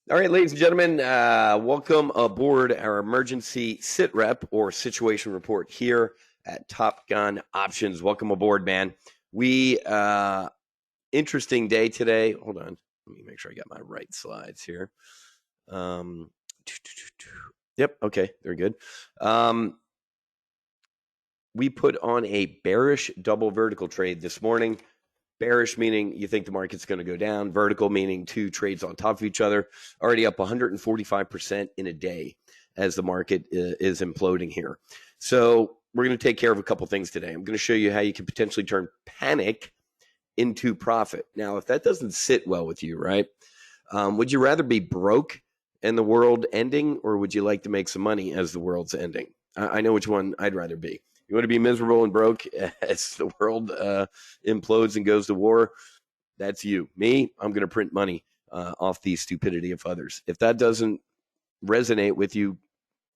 All right, ladies and gentlemen, welcome aboard our emergency SITREP or situation report here at TOPGUN Options. Welcome aboard, man. Interesting day today. Hold on. Let me make sure I got my right slides here. Yep. Okay. They're good. We put on a bearish double vertical trade this morning. Bearish meaning you think the market's going to go down. Vertical meaning two trades on top of each other. Already up 145% in a day as the market is imploding here. So we're going to take care of a couple things today. I'm going to show you how you can potentially turn panic into profit. Now, if that doesn't sit well with you, right? Would you rather be broke and the world ending, or would you like to make some money as the world's ending? I know which one I'd rather be. You want to be miserable and broke as the world implodes and goes to war? That's you. Me, I'm going to print money off the stupidity of others. If that doesn't resonate with you,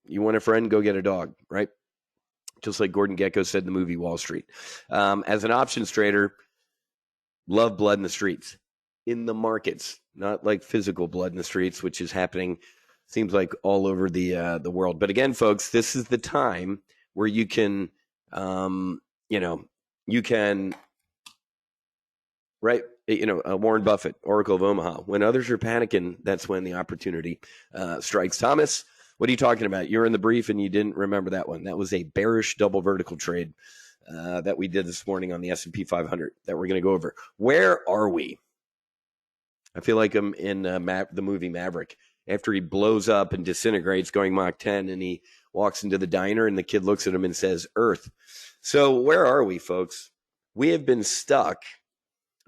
you want a friend, go get a dog, right? Just like Gordon Gecko said in the movie Wall Street. As an options trader, love blood in the streets, in the markets, not like physical blood in the streets, which is happening, seems like all over the world. But again, folks, this is the time where you can, you can, right? Warren Buffett, Oracle of Omaha. When others are panicking, that's when the opportunity strikes. Thomas, what are you talking about? You're in the brief and you didn't remember that one. That was a bearish double vertical trade that we did this morning on the S&P 500 that we're going to go over. Where are we? I feel like I'm in the movie Maverick. After he blows up and disintegrates going Mach 10, and he walks into the diner and the kid looks at him and says, Earth. So where are we, folks? We have been stuck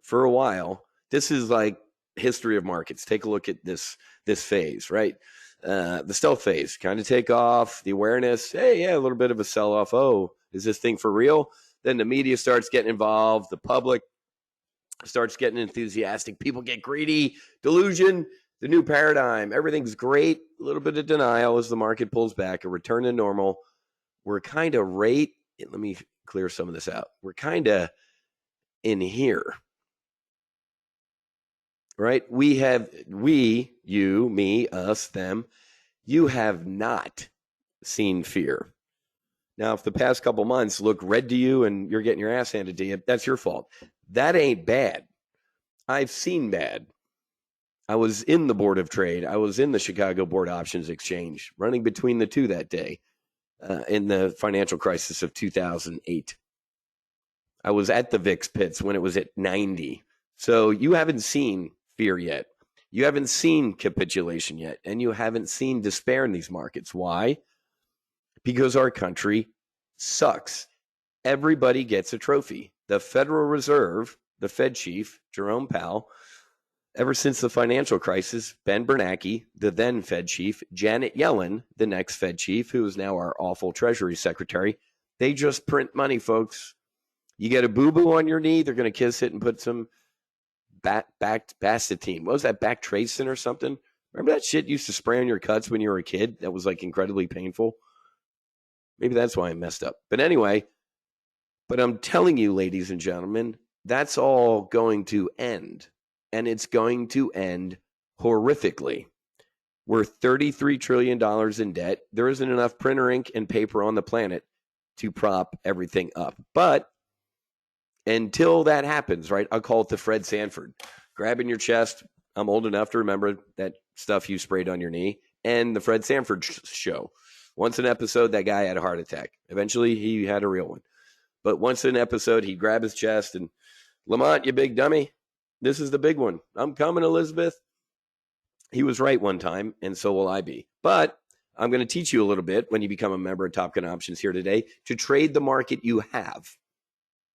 for a while. This is like history of markets. Take a look at this phase, right? The stealth phase, kind of take off, the awareness, hey, yeah, a little bit of a sell-off. Oh, is this thing for real? Then the media starts getting involved. The public starts getting enthusiastic. People get greedy. Delusion, the new paradigm. Everything's great. A little bit of denial as the market pulls back, a return to normal. We're kind of let me clear some of this out. We're kind of in here, right? You, me, us, them. You have not seen fear. Now, if the past couple months look red to you and you're getting your ass handed to you, that's your fault. That ain't bad. I've seen bad. I was in the Board of Trade. I was in the Chicago Board Options Exchange, running between the two that day in the financial crisis of 2008. I was at the VIX pits when it was at 90. So you haven't seen fear yet. You haven't seen capitulation yet, and you haven't seen despair in these markets. Why? Because our country sucks. Everybody gets a trophy. The Federal Reserve, the Fed chief, Jerome Powell, ever since the financial crisis, Ben Bernanke, the then Fed chief, Janet Yellen, the next Fed chief, who is now our awful Treasury Secretary, they just print money, folks. You get a boo-boo on your knee, they're going to kiss it and put some Bactine. What was that, Bactracin or something? Remember that shit you used to spray on your cuts when you were a kid? That was like incredibly painful. Maybe that's why I messed up. But anyway, I'm telling you, ladies and gentlemen, that's all going to end. And it's going to end horrifically. We're $33 trillion in debt. There isn't enough printer ink and paper on the planet to prop everything up. But until that happens, right, I'll call it the Fred Sanford. Grabbing your chest. I'm old enough to remember that stuff you sprayed on your knee. And the Fred Sanford show. Once an episode, that guy had a heart attack. Eventually, he had a real one. But once an episode, he'd grab his chest and, Lamont, you big dummy, this is the big one. I'm coming, Elizabeth. He was right one time, and so will I be. But I'm going to teach you a little bit when you become a member of TOPGUN Options here today to trade the market you have.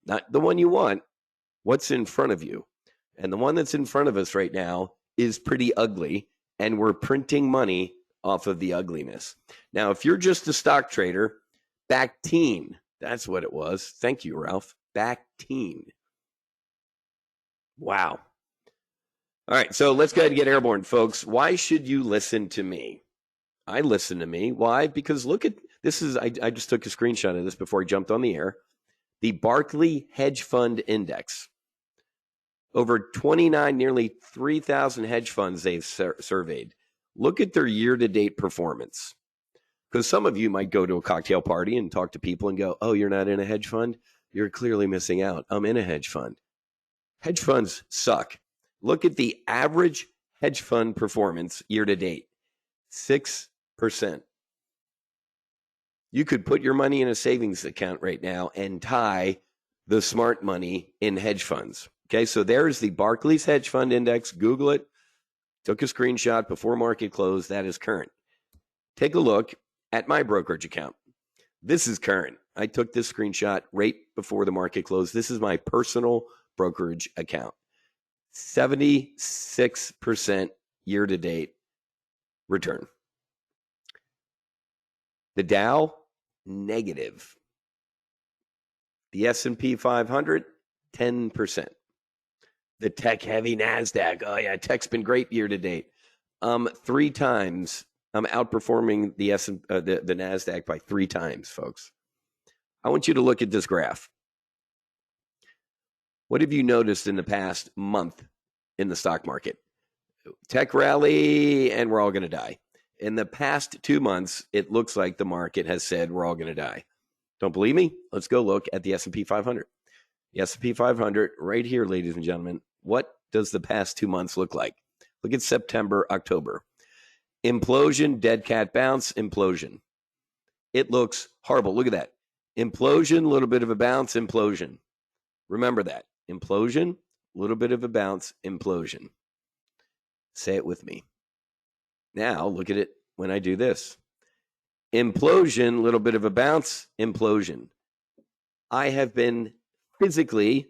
Not the one you want, what's in front of you. And the one that's in front of us right now is pretty ugly, and we're printing money off of the ugliness. Now, if you're just a stock trader, Bactine, that's what it was. Thank you, Ralph. Bactine. Wow. All right, so let's go ahead and get airborne, folks. Why should you listen to me? I listen to me. Why? Because look at this. I just took a screenshot of this before I jumped on the air. The Barkley Hedge Fund Index. Over 29, nearly 3,000 hedge funds they've surveyed. look at their year-to-date performance. Because some of you might go to a cocktail party and talk to people and go, oh, you're not in a hedge fund? You're clearly missing out. I'm in a hedge fund. Hedge funds suck. Look at the average hedge fund performance year-to-date, 6%. You could put your money in a savings account right now and tie the smart money in hedge funds. Okay, so there's the Barclays Hedge Fund Index. Google it. Took a screenshot before market close. That is current. Take a look at my brokerage account. This is current. I took this screenshot right before the market closed. This is my personal brokerage account. 76% year-to-date return. The Dow, negative. The S&P 500, 10%. The tech-heavy NASDAQ, oh yeah, tech's been great year-to-date. 3 times, I'm outperforming the NASDAQ by 3 times, folks. I want you to look at this graph. What have you noticed in the past month in the stock market? Tech rally, and we're all going to die. In the past 2 months, it looks like the market has said we're all going to die. Don't believe me? Let's go look at the S&P 500. The S&P 500 right here, ladies and gentlemen. What does the past 2 months look like? Look at September, October. Implosion, dead cat bounce, implosion. It looks horrible. Look at that. Implosion, a little bit of a bounce, implosion. Remember that. Implosion, a little bit of a bounce, implosion. Say it with me. Now, look at it when I do this. Implosion, a little bit of a bounce, implosion. I have been physically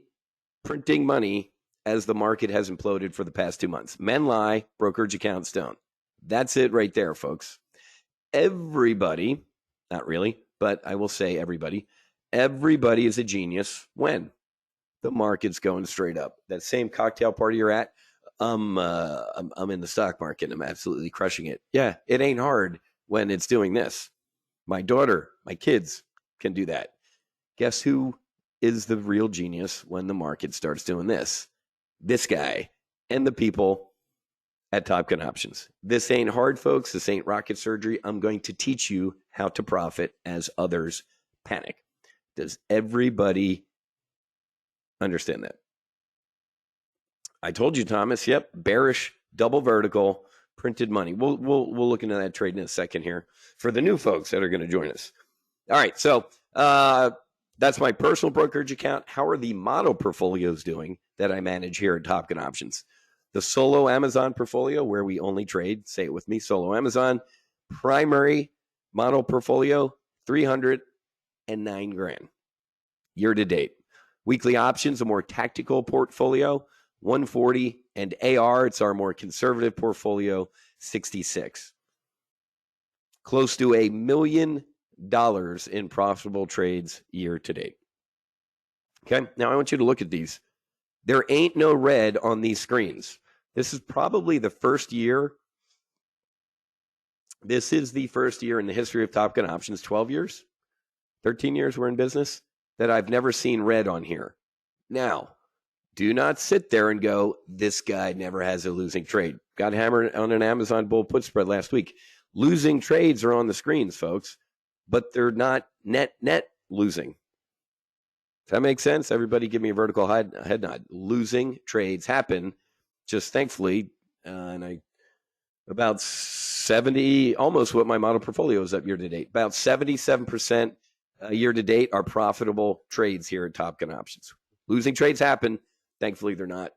printing money as the market has imploded for the past 2 months. Men lie, brokerage accounts don't. That's it right there, folks. Everybody, not really, but I will say everybody is a genius when the market's going straight up. That same cocktail party you're at, I'm in the stock market. I'm absolutely crushing it. Yeah, it ain't hard when it's doing this. My daughter, my kids can do that. Guess who is the real genius when the market starts doing this? This guy and the people at TOPGUN Options. This ain't hard, folks. This ain't rocket surgery. I'm going to teach you how to profit as others panic. Does everybody understand that? I told you, Thomas. Yep, bearish, double vertical, printed money. We'll look into that trade in a second here for the new folks that are going to join us. All right, so that's my personal brokerage account. How are the model portfolios doing that I manage here at TOPGUN Options? The solo Amazon portfolio, where we only trade, say it with me, solo Amazon, primary model portfolio, $309 grand year to date. Weekly options, a more tactical portfolio, 140, and AR, it's our more conservative portfolio, 66. Close to $1 million in profitable trades year to date. Okay, now I want you to look at these. There ain't no red on these screens. This is probably the first year. This is the first year in the history of TOPGUN Options, 12 years, 13 years we're in business, that I've never seen red on here. Now, do not sit there and go, this guy never has a losing trade. Got hammered on an Amazon bull put spread last week. Losing trades are on the screens, folks, but they're not net losing. Does that make sense? Everybody give me a vertical head nod. Losing trades happen. Just thankfully, about 70, almost what my model portfolio is up year to date. About 77% year to date are profitable trades here at TOPGUN Options. Losing trades happen. Thankfully, they're not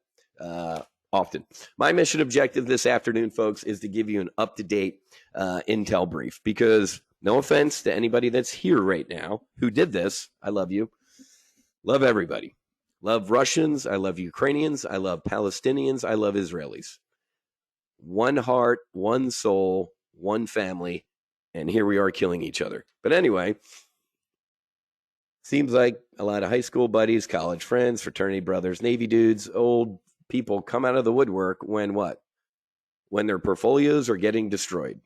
often. My mission objective this afternoon, folks, is to give you an up-to-date intel brief because no offense to anybody that's here right now who did this. I love you. Love everybody. Love Russians. I love Ukrainians. I love Palestinians. I love Israelis. One heart, one soul, one family, and here we are killing each other. But anyway, seems like a lot of high school buddies, college friends, fraternity brothers, Navy dudes, old people come out of the woodwork when what? When their portfolios are getting destroyed.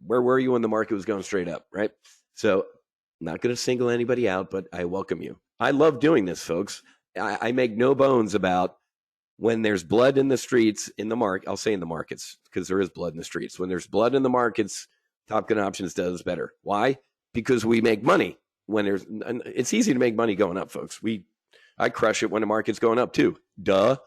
Where were you when the market was going straight up, right? So I'm not going to single anybody out, but I welcome you. I love doing this, folks. I make no bones about when there's blood in the streets, in the market, I'll say in the markets, because there is blood in the streets. When there's blood in the markets, Top Gun Options does better. Why? Because we make money when it's easy to make money going up, folks. I crush it when the market's going up too. Duh.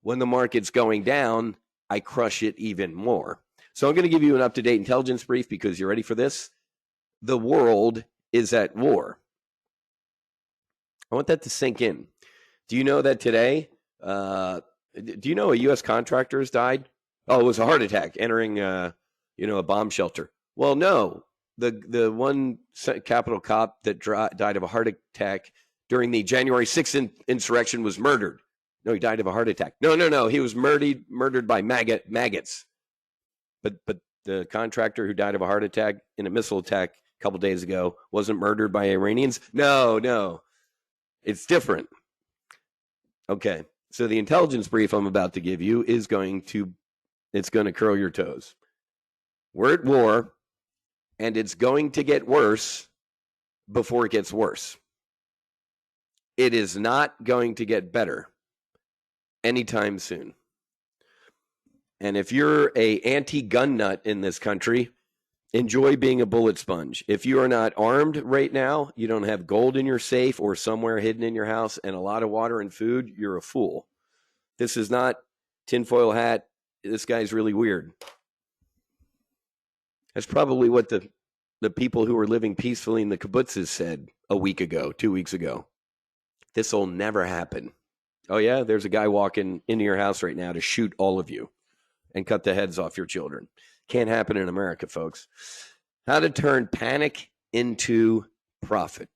When the market's going down, I crush it even more. So I'm going to give you an up-to-date intelligence brief because you're ready for this. The world is at war. I want that to sink in. Do you know that today, do you know a U.S. contractor has died? Oh, it was a heart attack entering, a bomb shelter. Well, no. The one Capitol cop that died of a heart attack during the January 6th insurrection was murdered. No, he died of a heart attack. No. He was murdered by maggots. But the contractor who died of a heart attack in a missile attack a couple days ago wasn't murdered by Iranians? No. It's different. Okay. So the intelligence brief I'm about to give you is going to curl your toes. We're at war, and it's going to get worse before it gets worse. It is not going to get better anytime soon. And if you're a anti-gun nut in this country, enjoy being a bullet sponge. If you are not armed right now, you don't have gold in your safe or somewhere hidden in your house and a lot of water and food, you're a fool. This is not tinfoil hat. This guy's really weird. That's probably what the people who were living peacefully in the kibbutzes said a week ago, 2 weeks ago. This will never happen. Oh, yeah? There's a guy walking into your house right now to shoot all of you and cut the heads off your children. Can't happen in America, folks. How to turn panic into profit.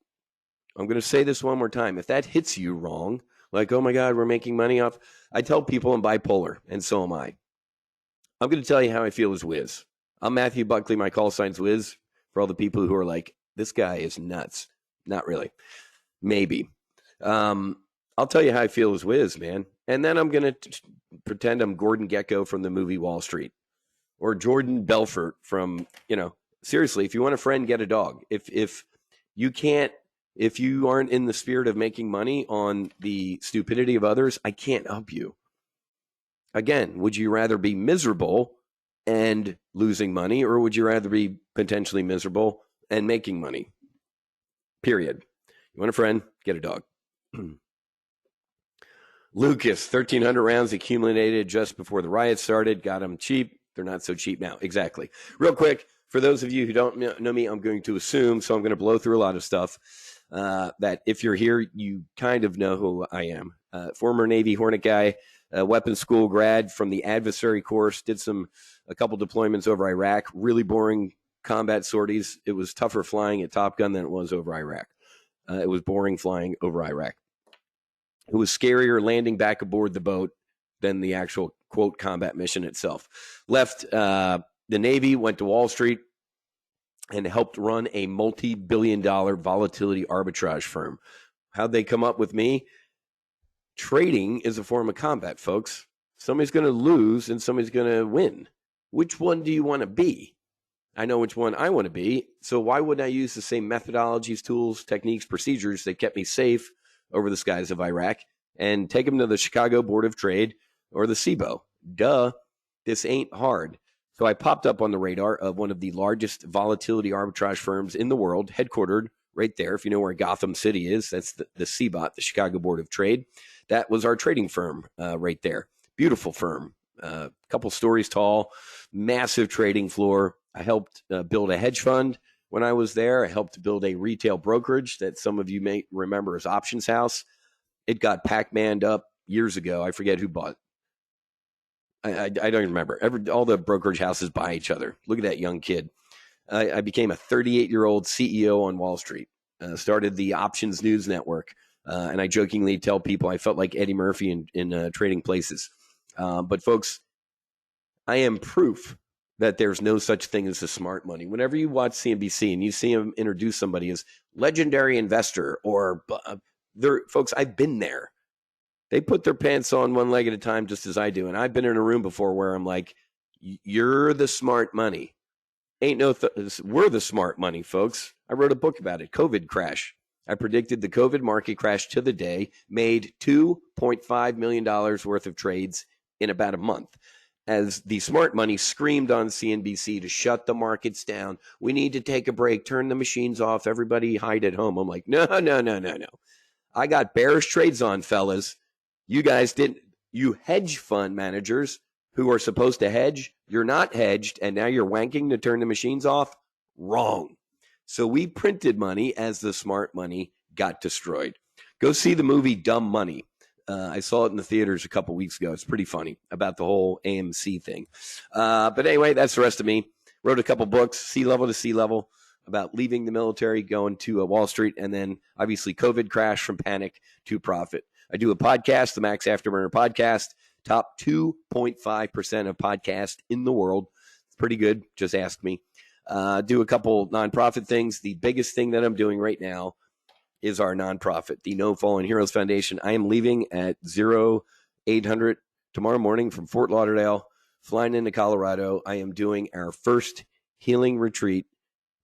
I'm going to say this one more time. If that hits you wrong, like, oh my God, we're making money off. I tell people I'm bipolar, and so am I. I'm going to tell you how I feel as Wiz. I'm Matthew Buckley. My call sign's Wiz for all the people who are like, this guy is nuts. Not really. Maybe. I'll tell you how I feel as Wiz, man. And then I'm going to pretend I'm Gordon Gecko from the movie Wall Street. Or Jordan Belfort from, seriously, if you want a friend, get a dog. If you aren't in the spirit of making money on the stupidity of others, I can't help you. Again, would you rather be miserable and losing money, or would you rather be potentially miserable and making money? Period. You want a friend, get a dog. Lucas, 1,300 rounds accumulated just before the riot started. Got them cheap. They're not so cheap now. Exactly. Real quick, for those of you who don't know me, I'm going to assume, so I'm going to blow through a lot of stuff, that if you're here, you kind of know who I am. Former Navy Hornet guy, weapons school grad from the adversary course, did a couple deployments over Iraq, really boring combat sorties. It was tougher flying at Top Gun than it was over Iraq. It was boring flying over Iraq. It was scarier landing back aboard the boat than the actual, quote, combat mission itself. Left the Navy, went to Wall Street, and helped run a multi-billion-dollar volatility arbitrage firm. How'd they come up with me? Trading is a form of combat, folks. Somebody's going to lose and somebody's going to win. Which one do you want to be? I know which one I want to be, so why wouldn't I use the same methodologies, tools, techniques, procedures that kept me safe over the skies of Iraq and take them to the Chicago Board of Trade or the SIBO? Duh, this ain't hard. So I popped up on the radar of one of the largest volatility arbitrage firms in the world, headquartered right there. If you know where Gotham City is, that's the CBOT, the Chicago Board of Trade. That was our trading firm right there. Beautiful firm, a couple stories tall, massive trading floor. I helped build a hedge fund when I was there. I helped build a retail brokerage that some of you may remember as Options House. It got Pac-Man'd up years ago. I forget who bought it. I don't even remember. All the brokerage houses buy each other. Look at that young kid. I became a 38-year-old CEO on Wall Street. Started the Options News Network. And I jokingly tell people I felt like Eddie Murphy in Trading Places. But folks, I am proof that there's no such thing as a smart money. Whenever you watch CNBC and you see him introduce somebody as legendary investor or folks, I've been there. They put their pants on one leg at a time, just as I do. And I've been in a room before where I'm like, you're the smart money. Ain't no, we're the smart money, folks. I wrote a book about it, COVID crash. I predicted the COVID market crash to the day, made $2.5 million worth of trades in about a month. As the smart money screamed on CNBC to shut the markets down, we need to take a break, turn the machines off, everybody hide at home. I'm like, no. I got bearish trades on, fellas. You guys didn't. You hedge fund managers who are supposed to hedge, you're not hedged, and now you're wanking to turn the machines off? Wrong. So we printed money as the smart money got destroyed. Go see the movie Dumb Money. I saw it in the theaters a couple weeks ago. It's pretty funny about the whole AMC thing. But anyway, that's the rest of me. Wrote a couple books, Sea Level to Sea Level, about leaving the military, going to Wall Street, and then obviously COVID crash from panic to profit. I do a podcast, the Max Afterburner podcast, top 2.5% of podcasts in the world. It's pretty good. Just ask me. Do a couple nonprofit things. The biggest thing that I'm doing right now is our nonprofit, the No Fallen Heroes Foundation. I am leaving at 0800 tomorrow morning from Fort Lauderdale, flying into Colorado. I am doing our first healing retreat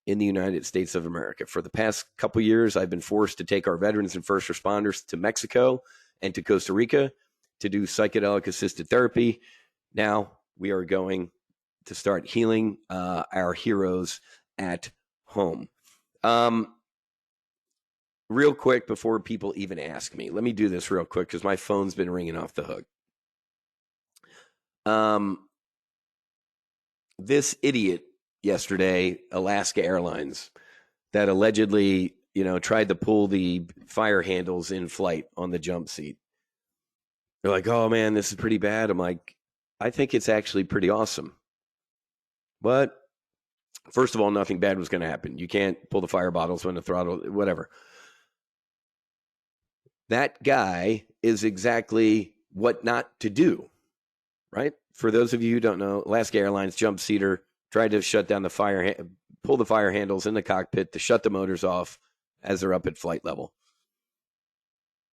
in the United States of America. For the past couple years, I've been forced to take our veterans and first responders to Mexico and to Costa Rica to do psychedelic-assisted therapy. Now we are going to start healing our heroes at home. Real quick, before people even ask me, let me do this real quick because my phone's been ringing off the hook. This idiot yesterday, Alaska Airlines, that allegedly, tried to pull the fire handles in flight on the jump seat. They're like, oh man, this is pretty bad. I'm like, I think it's actually pretty awesome. But first of all, nothing bad was going to happen. You can't pull the fire bottles when the throttle, whatever. That guy is exactly what not to do, right? For those of you who don't know, Alaska Airlines jump seater tried to shut down the fire, pull the fire handles in the cockpit to shut the motors off as they're up at flight level.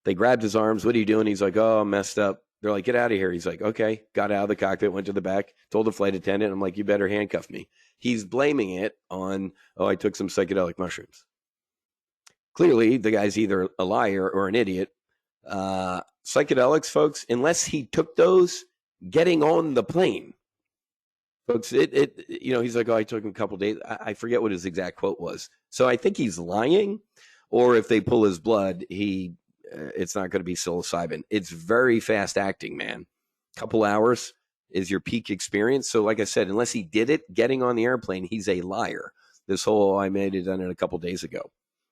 They grabbed his arms. What are you doing? He's like, oh, I'm messed up. They're like, get out of here. He's like, okay. Got out of the cockpit, went to the back, told the flight attendant. I'm like, you better handcuff me. He's blaming it on, oh, I took some psychedelic mushrooms. Clearly, the guy's either a liar or an idiot. Psychedelics, folks, unless he took those getting on the plane, folks, he's like, oh, I took him a couple days. I forget what his exact quote was. So I think he's lying, or if they pull his blood, it's not going to be psilocybin. It's very fast acting, man. Couple hours is your peak experience. So like I said, unless he did it getting on the airplane, he's a liar. This whole, I made it done it a couple days ago.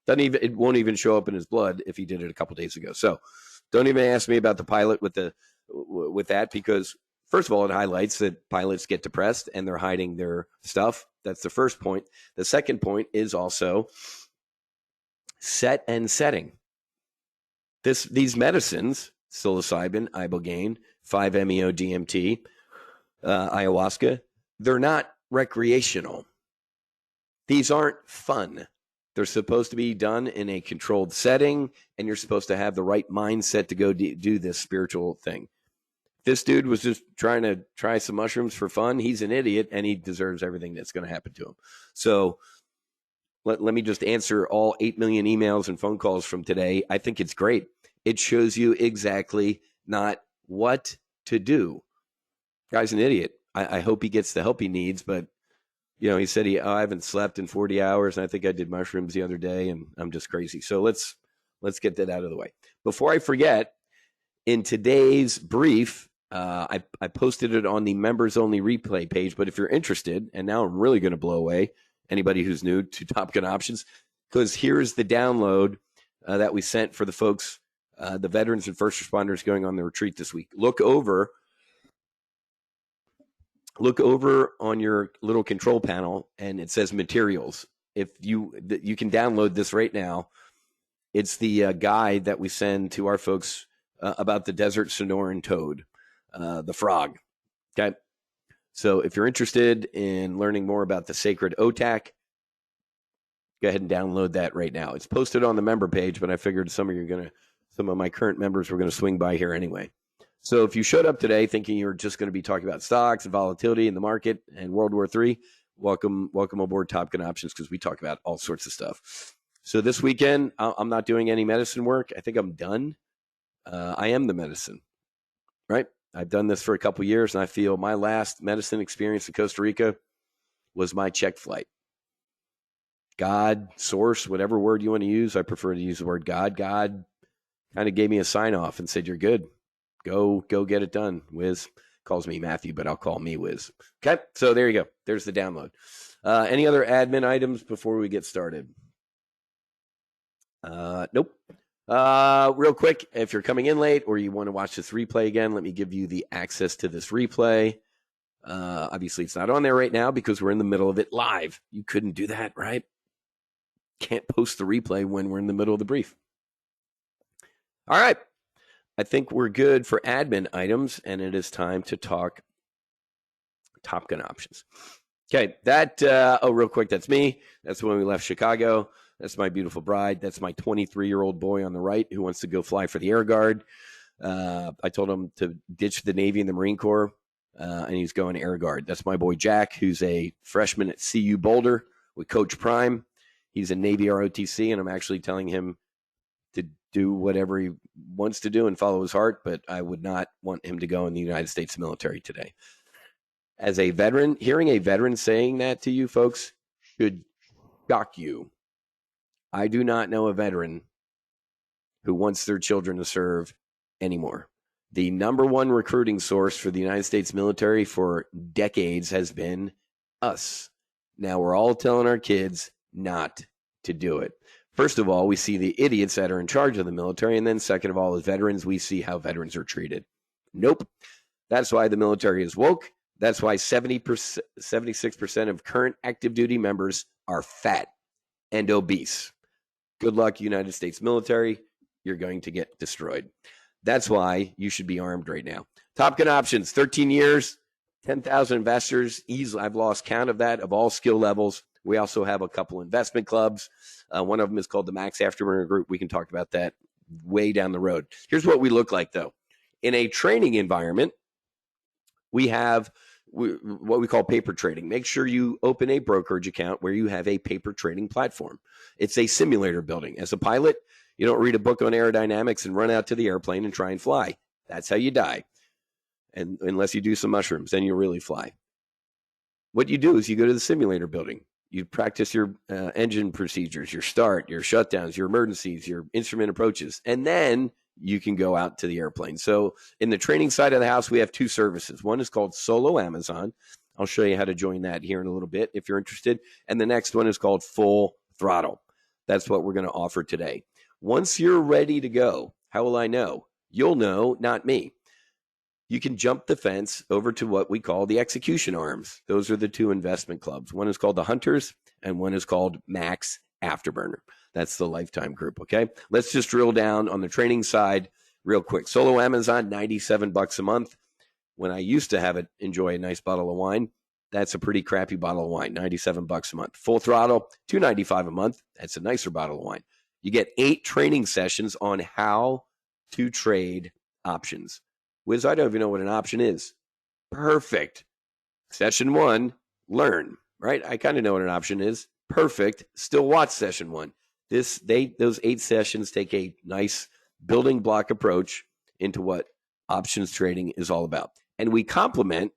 It won't even show up in his blood if he did it a couple days ago. So don't even ask me about the pilot with that, because first of all, it highlights that pilots get depressed and they're hiding their stuff. That's the first point. The second point is also set and setting. These medicines, psilocybin, ibogaine, 5-MeO-DMT, ayahuasca, they're not recreational. These aren't fun. They're supposed to be done in a controlled setting, and you're supposed to have the right mindset to go do this spiritual thing. This dude was just trying to try some mushrooms for fun. He's an idiot, and he deserves everything that's going to happen to him. So let me just answer all 8 million emails and phone calls from today. I think it's great. It shows you exactly not what to do. Guy's an idiot. I hope he gets the help he needs, but he said I haven't slept in 40 hours, and I think I did mushrooms the other day, and I'm just crazy. So let's get that out of the way. Before I forget, in today's brief, I posted it on the members-only replay page, but if you're interested, and now I'm really going to blow away anybody who's new to Top Gun Options, because here's the download that we sent for the folks, the veterans and first responders going on the retreat this week. Look over on your little control panel, and it says materials. If you can download this right now. It's the guide that we send to our folks about the desert Sonoran toad, the frog. Okay. So if you're interested in learning more about the sacred OTAC, go ahead and download that right now. It's posted on the member page, but I figured some of my current members were going to swing by here anyway. So if you showed up today thinking you were just going to be talking about stocks and volatility in the market and World War III, welcome aboard Top Gun Options, because we talk about all sorts of stuff. So this weekend, I'm not doing any medicine work. I think I'm done. I am the medicine, right? I've done this for a couple years, and I feel my last medicine experience in Costa Rica was my check flight. God, source, whatever word you want to use. I prefer to use the word God. God kind of gave me a sign off and said, "You're good. Go get it done." Wiz calls me Matthew, but I'll call me Wiz. Okay, so there you go. There's the download. Any other admin items before we get started? Nope. Real quick, if you're coming in late or you want to watch this replay again, let me give you the access to this replay. Obviously, it's not on there right now because we're in the middle of it live. You couldn't do that, right? Can't post the replay when we're in the middle of the brief. All right. I think we're good for admin items, and it is time to talk TOPGUN options. Okay, real quick, that's me. That's when we left Chicago. That's my beautiful bride. That's my 23-year-old boy on the right who wants to go fly for the Air Guard. I told him to ditch the Navy and the Marine Corps, and he's going Air Guard. That's my boy Jack, who's a freshman at CU Boulder with Coach Prime. He's a Navy ROTC, and I'm actually telling him to do whatever he wants to do and follow his heart, but I would not want him to go in the United States military today. As a veteran, hearing a veteran saying that to you folks should shock you. I do not know a veteran who wants their children to serve anymore. The number one recruiting source for the United States military for decades has been us. Now we're all telling our kids not to do it. First of all, we see the idiots that are in charge of the military. And then second of all, as veterans, we see how veterans are treated. Nope. That's why the military is woke. That's why 76% of current active duty members are fat and obese. Good luck, United States military. You're going to get destroyed. That's why you should be armed right now. TOPGUN options, 13 years, 10,000 investors. Easily, I've lost count of that, of all skill levels. We also have a couple investment clubs. One of them is called the Max Afterburner Group. We can talk about that way down the road. Here's what we look like, though. In a training environment, we have what we call paper trading. Make sure you open a brokerage account where you have a paper trading platform. It's a simulator building. As a pilot, you don't read a book on aerodynamics and run out to the airplane and try and fly. That's how you die. And unless you do some mushrooms, then you really fly. What you do is you go to the simulator building. You practice your engine procedures, your start, your shutdowns, your emergencies, your instrument approaches, and then you can go out to the airplane. So in the training side of the house, we have two services. One is called Solo Amazon. I'll show you how to join that here in a little bit if you're interested. And the next one is called Full Throttle. That's what we're going to offer today. Once you're ready to go, how will I know? You'll know, not me. You can jump the fence over to what we call the execution arms. Those are the two investment clubs. One is called the Hunters and one is called Max Afterburner. That's the Lifetime group, okay? Let's just drill down on the training side real quick. Solo Amazon, $97 a month. When I used to enjoy a nice bottle of wine, that's a pretty crappy bottle of wine, $97 a month. Full Throttle, $295 a month. That's a nicer bottle of wine. You get 8 training sessions on how to trade options. Wiz, I don't even know what an option is. Perfect. Session 1, learn, right? I kind of know what an option is. Perfect. Still watch session 1. Those 8 sessions take a nice building block approach into what options trading is all about. And we complement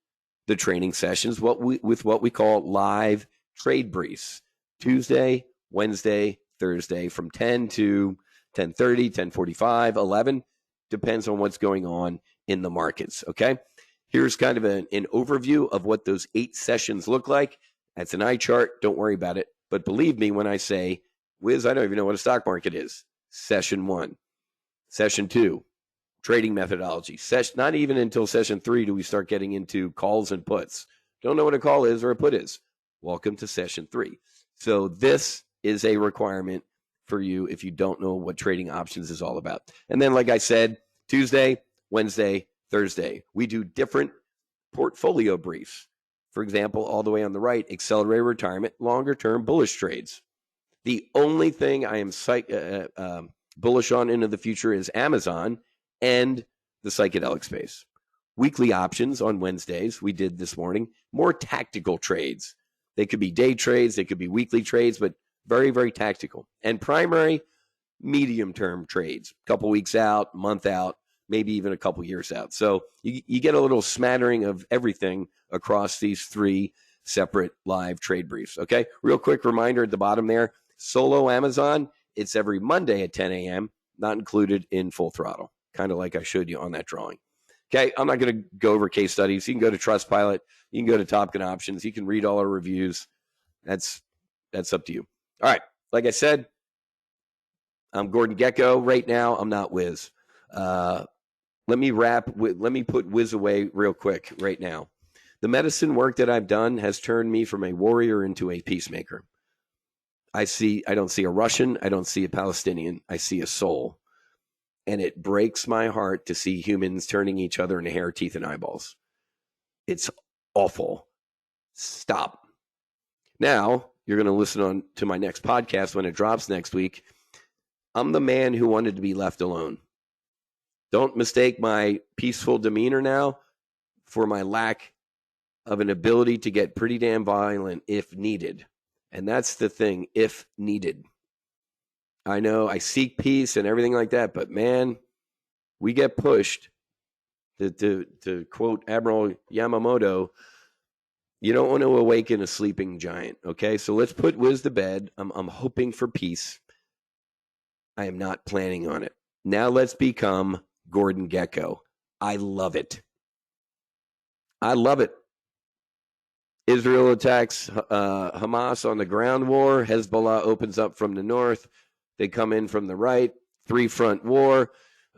the training sessions with what we call live trade briefs. Tuesday, Wednesday, Thursday from 10 to 10:30, 10:45, 11. Depends on what's going on in the markets, okay? Here's kind of an overview of what those 8 sessions look like. That's an eye chart. Don't worry about it. But believe me when I say, Wiz, I don't even know what a stock market is. Session 1. Session 2, trading methodology. Not even until session 3 do we start getting into calls and puts. Don't know what a call is or a put is. Welcome to session 3. So this is a requirement for you if you don't know what trading options is all about. And then, like I said, Tuesday, Wednesday, Thursday, we do different portfolio briefs. For example, all the way on the right, accelerated retirement, longer-term bullish trades. The only thing I am bullish on into the future is Amazon and the psychedelic space. Weekly options on Wednesdays, we did this morning, more tactical trades. They could be day trades, they could be weekly trades, but Very, very tactical. And primary, medium-term trades, a couple weeks out, month out, maybe even a couple years out. So you get a little smattering of everything across these three separate live trade briefs. Okay, real quick reminder at the bottom there, solo Amazon, it's every Monday at 10 a.m., not included in Full Throttle, kind of like I showed you on that drawing. Okay, I'm not going to go over case studies. You can go to Trustpilot. You can go to Top Gun Options. You can read all our reviews. That's up to you. All right, like I said, I'm Gordon Gecko right now. I'm not Wiz. Let me put Wiz away real quick right now. The medicine work that I've done has turned me from a warrior into a peacemaker. I don't see a Russian. I don't see a Palestinian. I see a soul. And it breaks my heart to see humans turning each other into hair, teeth, and eyeballs. It's awful. Stop. Now, you're going to listen to my next podcast when it drops next week. I'm the man who wanted to be left alone. Don't mistake my peaceful demeanor now for my lack of an ability to get pretty damn violent if needed. And that's the thing, if needed. I know I seek peace and everything like that, but man, we get pushed. To quote Admiral Yamamoto, you don't want to awaken a sleeping giant, okay? So let's put Wiz to bed. I'm hoping for peace. I am not planning on it. Now let's become Gordon Gecko. I love it. I love it. Israel attacks Hamas on the ground war. Hezbollah opens up from the north. They come in from the right. Three-front war.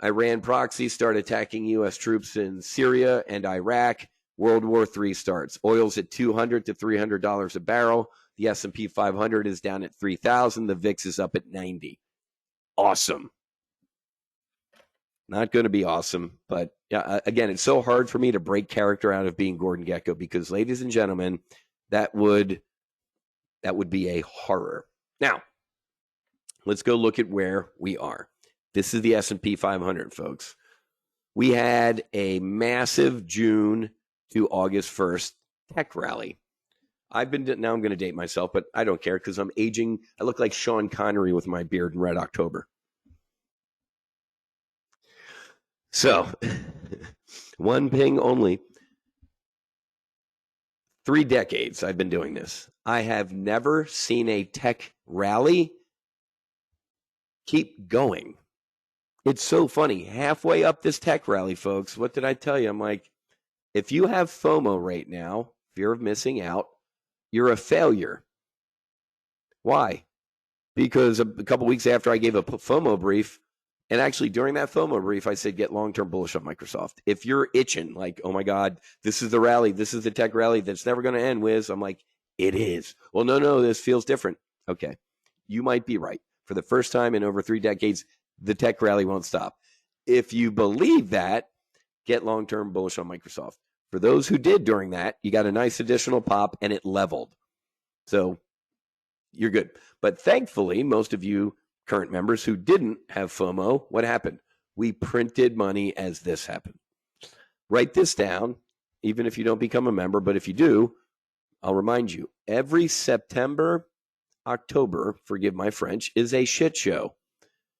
Iran proxies start attacking U.S. troops in Syria and Iraq. World War III starts. Oil's at $200 to $300 a barrel. The S&P 500 is down at 3,000. The VIX is up at 90. Awesome. Not going to be awesome, but yeah, again, it's so hard for me to break character out of being Gordon Gecko because, ladies and gentlemen, that would be a horror. Now, let's go look at where we are. This is the S&P 500, folks. We had a massive June to August 1st tech rally. Now I'm going to date myself, but I don't care because I'm aging. I look like Sean Connery with my beard in Red October. So, one ping only. 3 decades I've been doing this. I have never seen a tech rally keep going. It's so funny. Halfway up this tech rally, folks, what did I tell you? I'm like, if you have FOMO right now, fear of missing out, you're a failure. Why? Because a couple weeks after I gave a FOMO brief, and actually during that FOMO brief, I said, get long-term bullish on Microsoft. If you're itching, like, oh my God, this is the rally, this is the tech rally that's never going to end, Wiz. I'm like, it is. Well, no, this feels different. Okay, you might be right. For the first time in over 3 decades, the tech rally won't stop. If you believe that, get long-term bullish on Microsoft. For those who did during that, you got a nice additional pop and it leveled. So you're good. But thankfully, most of you current members who didn't have FOMO, what happened? We printed money as this happened. Write this down, even if you don't become a member, but if you do, I'll remind you, every September, October, forgive my French, is a shit show.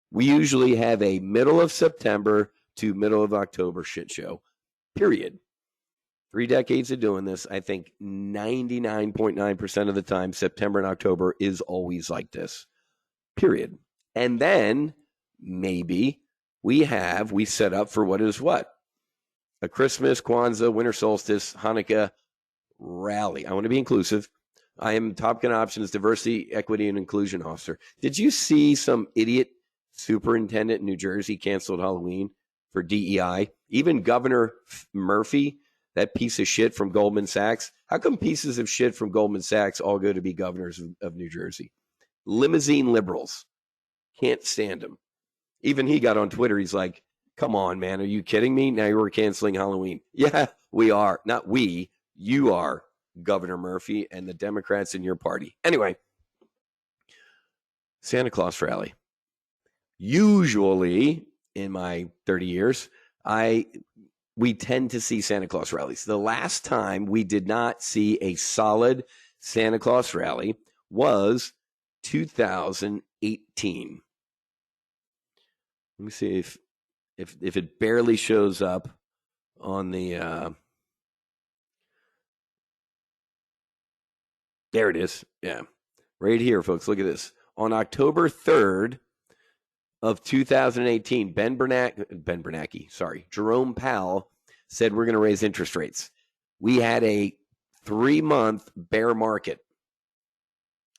We usually have a middle of September to middle of October shit show, period. 3 decades of doing this, I think 99.9% of the time, September and October is always like this, period. And then maybe we set up for what is what? A Christmas, Kwanzaa, winter solstice, Hanukkah rally. I want to be inclusive. I am Top Gun Options Diversity, Equity, and Inclusion Officer. Did you see some idiot superintendent in New Jersey canceled Halloween for DEI? Even Governor Murphy, that piece of shit from Goldman Sachs. How come pieces of shit from Goldman Sachs all go to be governors of New Jersey? Limousine liberals. Can't stand him. Even he got on Twitter. He's like, come on, man. Are you kidding me? Now you're canceling Halloween. Yeah, we are. Not we. You are, Governor Murphy and the Democrats in your party. Anyway, Santa Claus rally. Usually, in my 30 years, we tend to see Santa Claus rallies. The last time we did not see a solid Santa Claus rally was 2018. Let me see if it barely shows up on the there it is. Yeah. Right here, folks. Look at this. On October 3rd of 2018, Jerome Powell said we're going to raise interest rates. We had a 3-month bear market.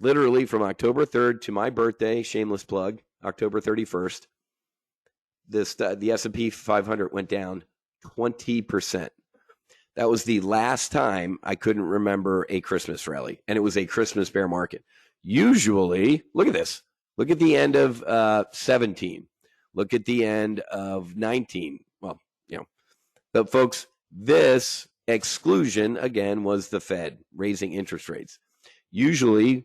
Literally from October 3rd to my birthday, shameless plug, October 31st, the S&P 500 went down 20%. That was the last time I couldn't remember a Christmas rally, and it was a Christmas bear market. Usually, look at this. Look at the end of 17. Look at the end of 19. Well, but folks, this exclusion, again, was the Fed raising interest rates. Usually,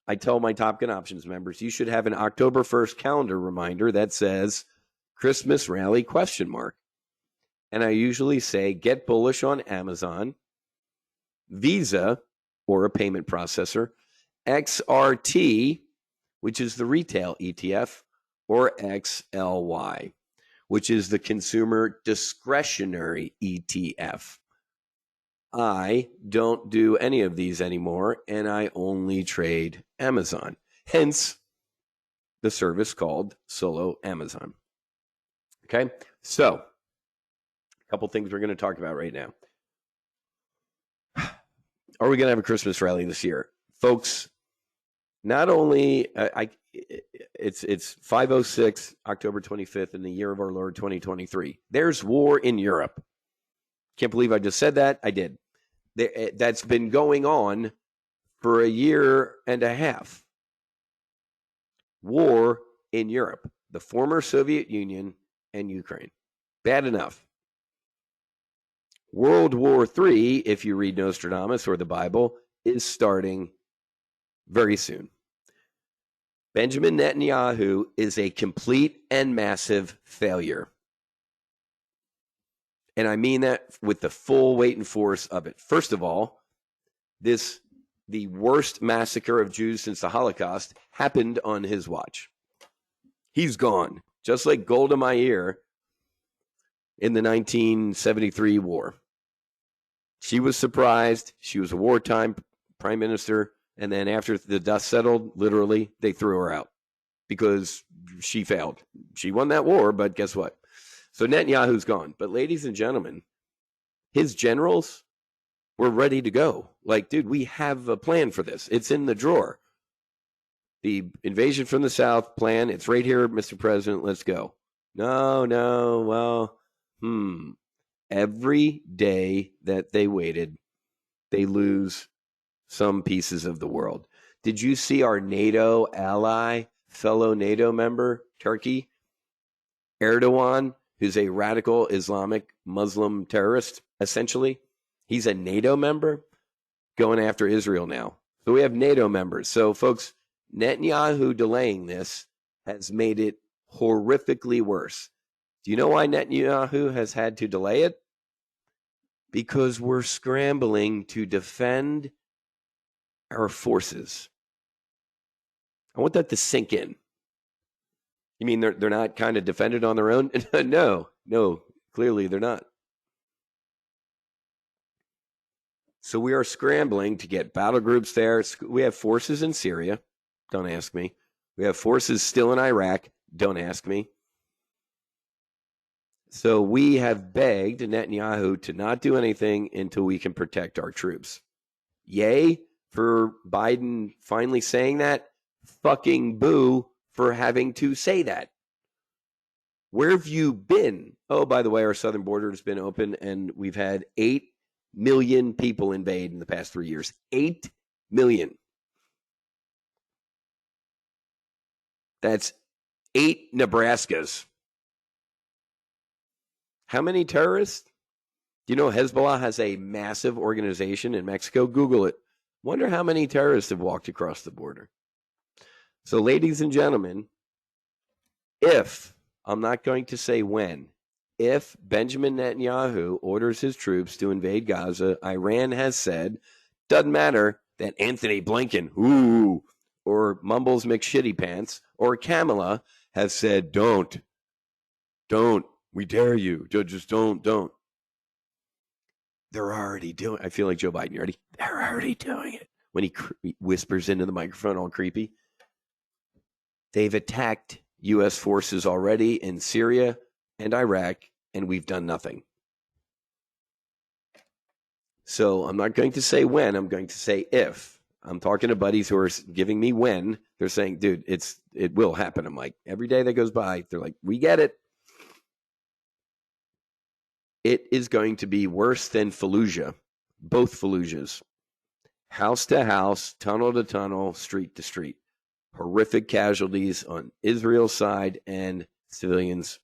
I tell my Top Gun Options members, you should have an October 1st calendar reminder that says Christmas rally ? And I usually say, get bullish on Amazon, Visa, or a payment processor, XRT, which is the retail ETF, or XLY, which is the consumer discretionary ETF. I don't do any of these anymore, and I only trade Amazon. Hence, the service called Solo Amazon. Okay, so a couple things we're going to talk about right now. Are we going to have a Christmas rally this year? Folks, not only, it's 506, October 25th, in the year of our Lord 2023. There's war in Europe. Can't believe I just said that. I did. That's been going on for a year and a half. War in Europe, the former Soviet Union and Ukraine. Bad enough. World War III, if you read Nostradamus or the Bible, is starting very soon. Benjamin Netanyahu is a complete and massive failure. And I mean that with the full weight and force of it. First of all, the worst massacre of Jews since the Holocaust happened on his watch. He's gone, just like Golda Meir in the 1973 war. She was surprised. She was a wartime prime minister. And then after the dust settled, literally, they threw her out because she failed. She won that war, but guess what? So Netanyahu's gone. But ladies and gentlemen, his generals were ready to go. Like, dude, we have a plan for this. It's in the drawer. The invasion from the south plan, it's right here, Mr. President, let's go. No, well, Every day that they waited, they lose some pieces of the world. Did you see our NATO ally, fellow NATO member, Turkey? Erdogan, who's a radical Islamic Muslim terrorist, essentially. He's a NATO member going after Israel now. So we have NATO members. So, folks, Netanyahu delaying this has made it horrifically worse. Do you know why Netanyahu has had to delay it? Because we're scrambling to defend our forces. I want that to sink in. You mean they're not kind of defended on their own? No, clearly they're not. So we are scrambling to get battle groups there. We have forces in Syria. Don't ask me. We have forces still in Iraq. Don't ask me. So we have begged Netanyahu to not do anything until we can protect our troops. Yay for Biden finally saying that. Fucking boo for having to say that. Where have you been? Oh, by the way, our southern border has been open and we've had 8 million people invade in the past 3 years. 8 million. That's 8 Nebraskas. How many terrorists? Do you know Hezbollah has a massive organization in Mexico? Google it. Wonder how many terrorists have walked across the border. So, ladies and gentlemen, if, I'm not going to say when, if Benjamin Netanyahu orders his troops to invade Gaza, Iran has said, doesn't matter that Anthony Blinken, or Mumbles McShitty Pants or Kamala have said, don't, we dare you, just don't. They're already doing. I feel like Joe Biden. You ready? They're already doing it. When he whispers into the microphone, all creepy. They've attacked U.S. forces already in Syria and Iraq, and we've done nothing. So I'm not going to say when. I'm going to say if. I'm talking to buddies who are giving me when. They're saying, dude, it will happen. I'm like, every day that goes by, they're like, we get it. It is going to be worse than Fallujah, both Fallujahs. House to house, tunnel to tunnel, street to street. Horrific casualties on Israel's side and civilians.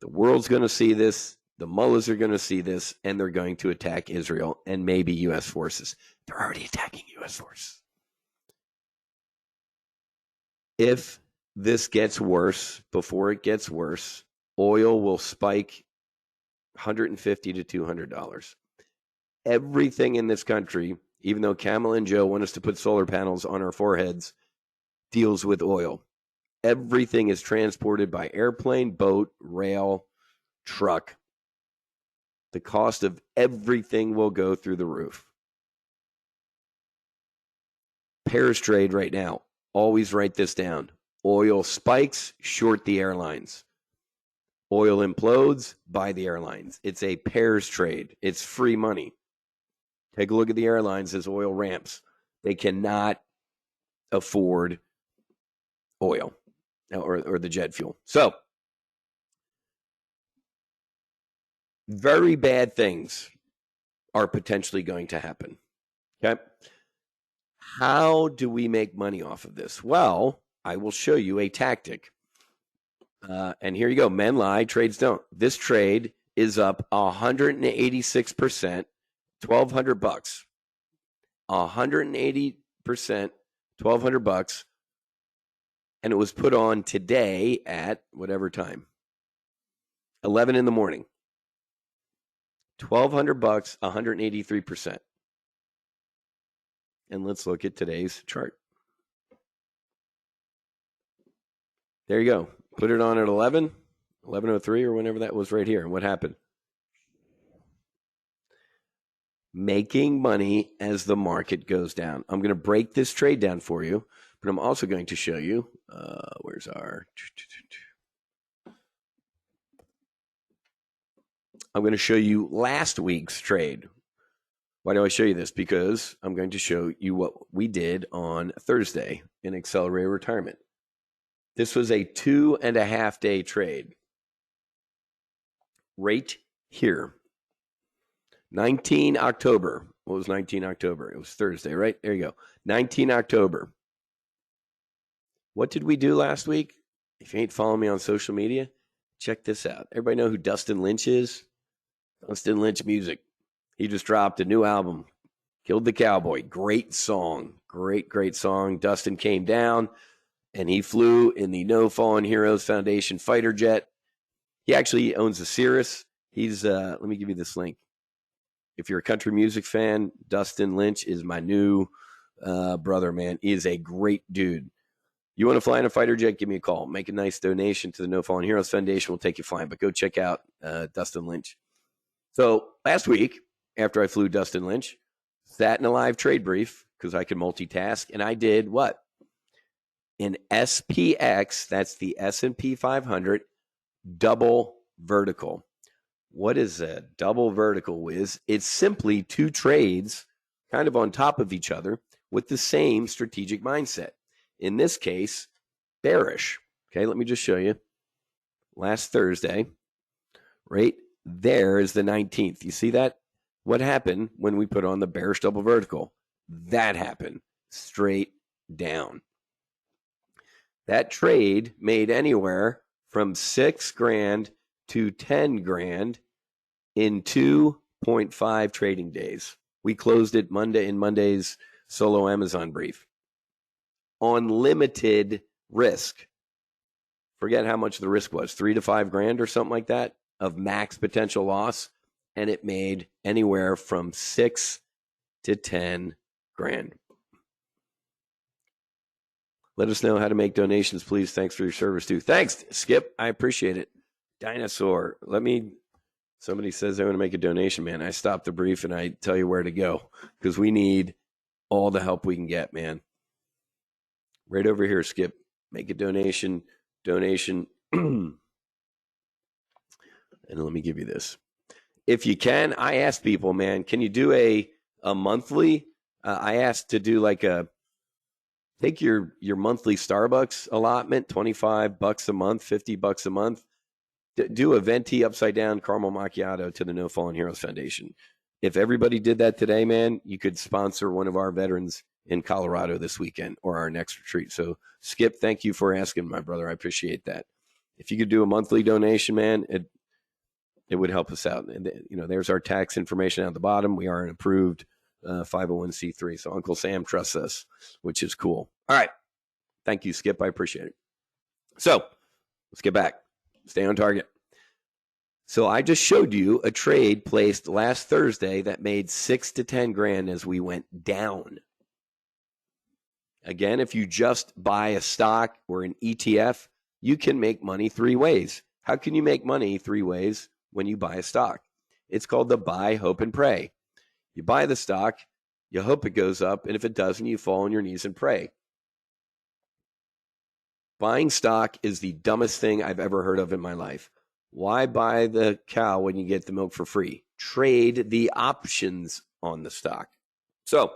The world's going to see this. The mullahs are going to see this, and they're going to attack Israel and maybe U.S. forces. They're already attacking U.S. forces. If this gets worse, before it gets worse, oil will spike $150 to $200. Everything in this country, even though Kamala and Joe want us to put solar panels on our foreheads, deals with oil. Everything is transported by airplane, boat, rail, truck. The cost of everything will go through the roof. Pairs trade right now. Always write this down. Oil spikes, short the airlines. Oil implodes, buy the airlines. It's a pairs trade. It's free money. Take a look at the airlines as oil ramps. They cannot afford oil or the jet fuel. So, very bad things are potentially going to happen. Okay. How do we make money off of this? Well, I will show you a tactic. And here you go. Men lie, trades don't. This trade is up 186%, $1,200. 180%, $1,200. And it was put on today at whatever time. 11 in the morning. $1,200, 183%. And let's look at today's chart. There you go. Put it on at 11:03 or whenever that was right here. And what happened? Making money as the market goes down. I'm going to break this trade down for you, but I'm also going to show you, where's our... I'm going to show you last week's trade. Why do I show you this? Because I'm going to show you what we did on Thursday in accelerated retirement. This was a 2.5 day trade. Right here. 19 October. What was 19 October? It was Thursday, right? There you go. 19 October. What did we do last week? If you ain't following me on social media, check this out. Everybody know who Dustin Lynch is? Dustin Lynch Music. He just dropped a new album, Killed the Cowboy. Great song. Great song. Dustin came down and he flew in the No Fallen Heroes Foundation fighter jet. He actually owns a Cirrus. He's, let me give you this link. If you're a country music fan, Dustin Lynch is my new brother, man. He is a great dude. You want to fly in a fighter jet, give me a call. Make a nice donation to the No Fallen Heroes Foundation. We'll take you flying. But go check out Dustin Lynch. So last week, after I flew Dustin Lynch, sat in a live trade brief because I could multitask. And I did what? An SPX, that's the S&P 500, double vertical. What is a double vertical, Wiz? It's simply two trades kind of on top of each other with the same strategic mindset. In this case, bearish. Okay, let me just show you. Last Thursday, right there is the 19th. You see that? What happened when we put on the bearish double vertical? That happened straight down. That trade made anywhere from $6,000 to $10,000 in 2.5 trading days. We closed it Monday in Monday's solo Amazon brief. On limited risk. Forget how much the risk was, $3,000 to $5,000 or something like that of max potential loss. And it made anywhere from $6,000 to $10,000. Let us know how to make donations, please. Thanks for your service, too. Thanks, Skip. I appreciate it. Dinosaur. Somebody says they want to make a donation, man. I stop the brief and I tell you where to go because we need all the help we can get, man. Right over here, Skip. Make a donation. And let me give you this. If you can, I ask people, man, can you do a monthly? I asked to do like take your monthly Starbucks allotment, $25 a month, $50 a month. Do a venti upside down caramel macchiato to the No Fallen Heroes Foundation. If everybody did that today, man, you could sponsor one of our veterans in Colorado this weekend or our next retreat. So, Skip, thank you for asking, my brother. I appreciate that. If you could do a monthly donation, man, it would help us out. And, there's our tax information at the bottom. We are an approved 501c3. So Uncle Sam trusts us, which is cool. All right. Thank you, Skip. I appreciate it. So let's get back. Stay on target. So I just showed you a trade placed last Thursday that made 6 to 10 grand as we went down. Again, if you just buy a stock or an ETF, you can make money 3 ways. How can you make money 3 ways when you buy a stock? It's called the buy, hope, and pray. You buy the stock, you hope it goes up, and if it doesn't, you fall on your knees and pray. Buying stock is the dumbest thing I've ever heard of in my life. Why buy the cow when you get the milk for free? Trade the options on the stock. So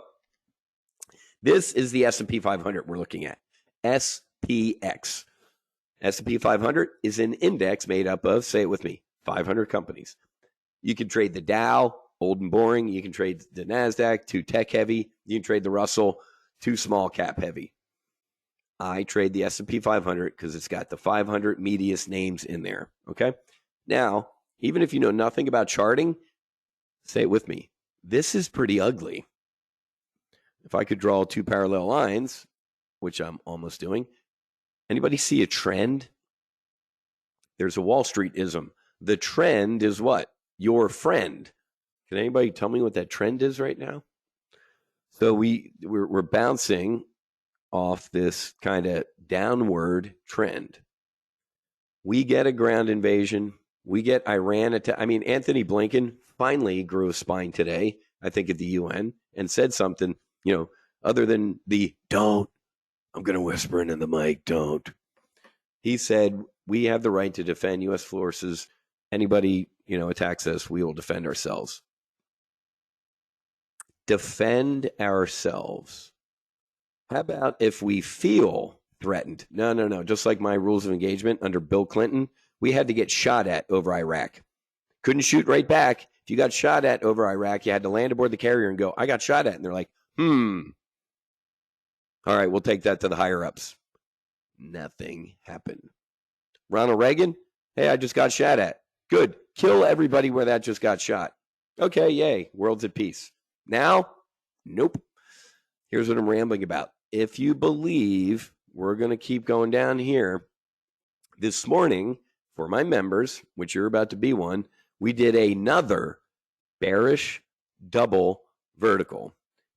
this is the S&P 500 we're looking at. SPX. S&P 500 is an index made up of, say it with me, 500 companies. You can trade the Dow, old and boring. You can trade the NASDAQ, too tech heavy. You can trade the Russell, too small cap heavy. I trade the S&P 500 because it's got the 500 meatiest names in there, okay? Now, even if you know nothing about charting, say it with me. This is pretty ugly. If I could draw 2 parallel lines, which I'm almost doing, anybody see a trend? There's a Wall Street-ism. The trend is what? Your friend. Can anybody tell me what that trend is right now? So we're bouncing off this kind of downward trend. We get a ground invasion. We get Iran attack. I mean, Anthony Blinken finally grew a spine today, I think, at the UN, and said something, other than the don't, I'm going to whisper into the mic, don't. He said, we have the right to defend U.S. forces. Anybody, attacks us, we will defend ourselves. Defend ourselves. How about if we feel threatened? No. Just like my rules of engagement under Bill Clinton, we had to get shot at over Iraq. Couldn't shoot right back. If you got shot at over Iraq, you had to land aboard the carrier and go, I got shot at. And they're like, All right, we'll take that to the higher ups. Nothing happened. Ronald Reagan, hey, I just got shot at. Good. Kill everybody where that just got shot. Okay, yay. World's at peace. Now, nope. Here's what I'm rambling about. If you believe we're going to keep going down here, this morning, for my members, which you're about to be one, we did another bearish double vertical.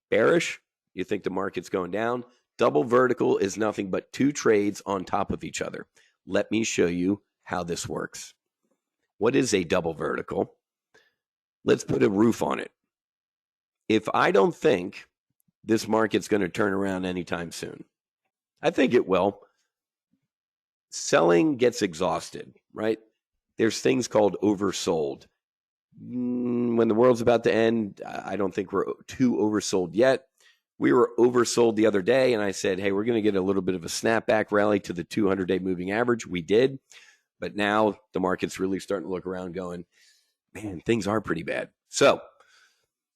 Bearish, you think the market's going down. Double vertical is nothing but 2 trades on top of each other. Let me show you how this works. What is a double vertical? Let's put a roof on it. If I don't think this market's going to turn around anytime soon, I think it will. Selling gets exhausted, right? There's things called oversold. When the world's about to end, I don't think we're too oversold yet. We were oversold the other day, and I said, hey, we're going to get a little bit of a snapback rally to the 200-day moving average. We did, but now the market's really starting to look around going, man, things are pretty bad. So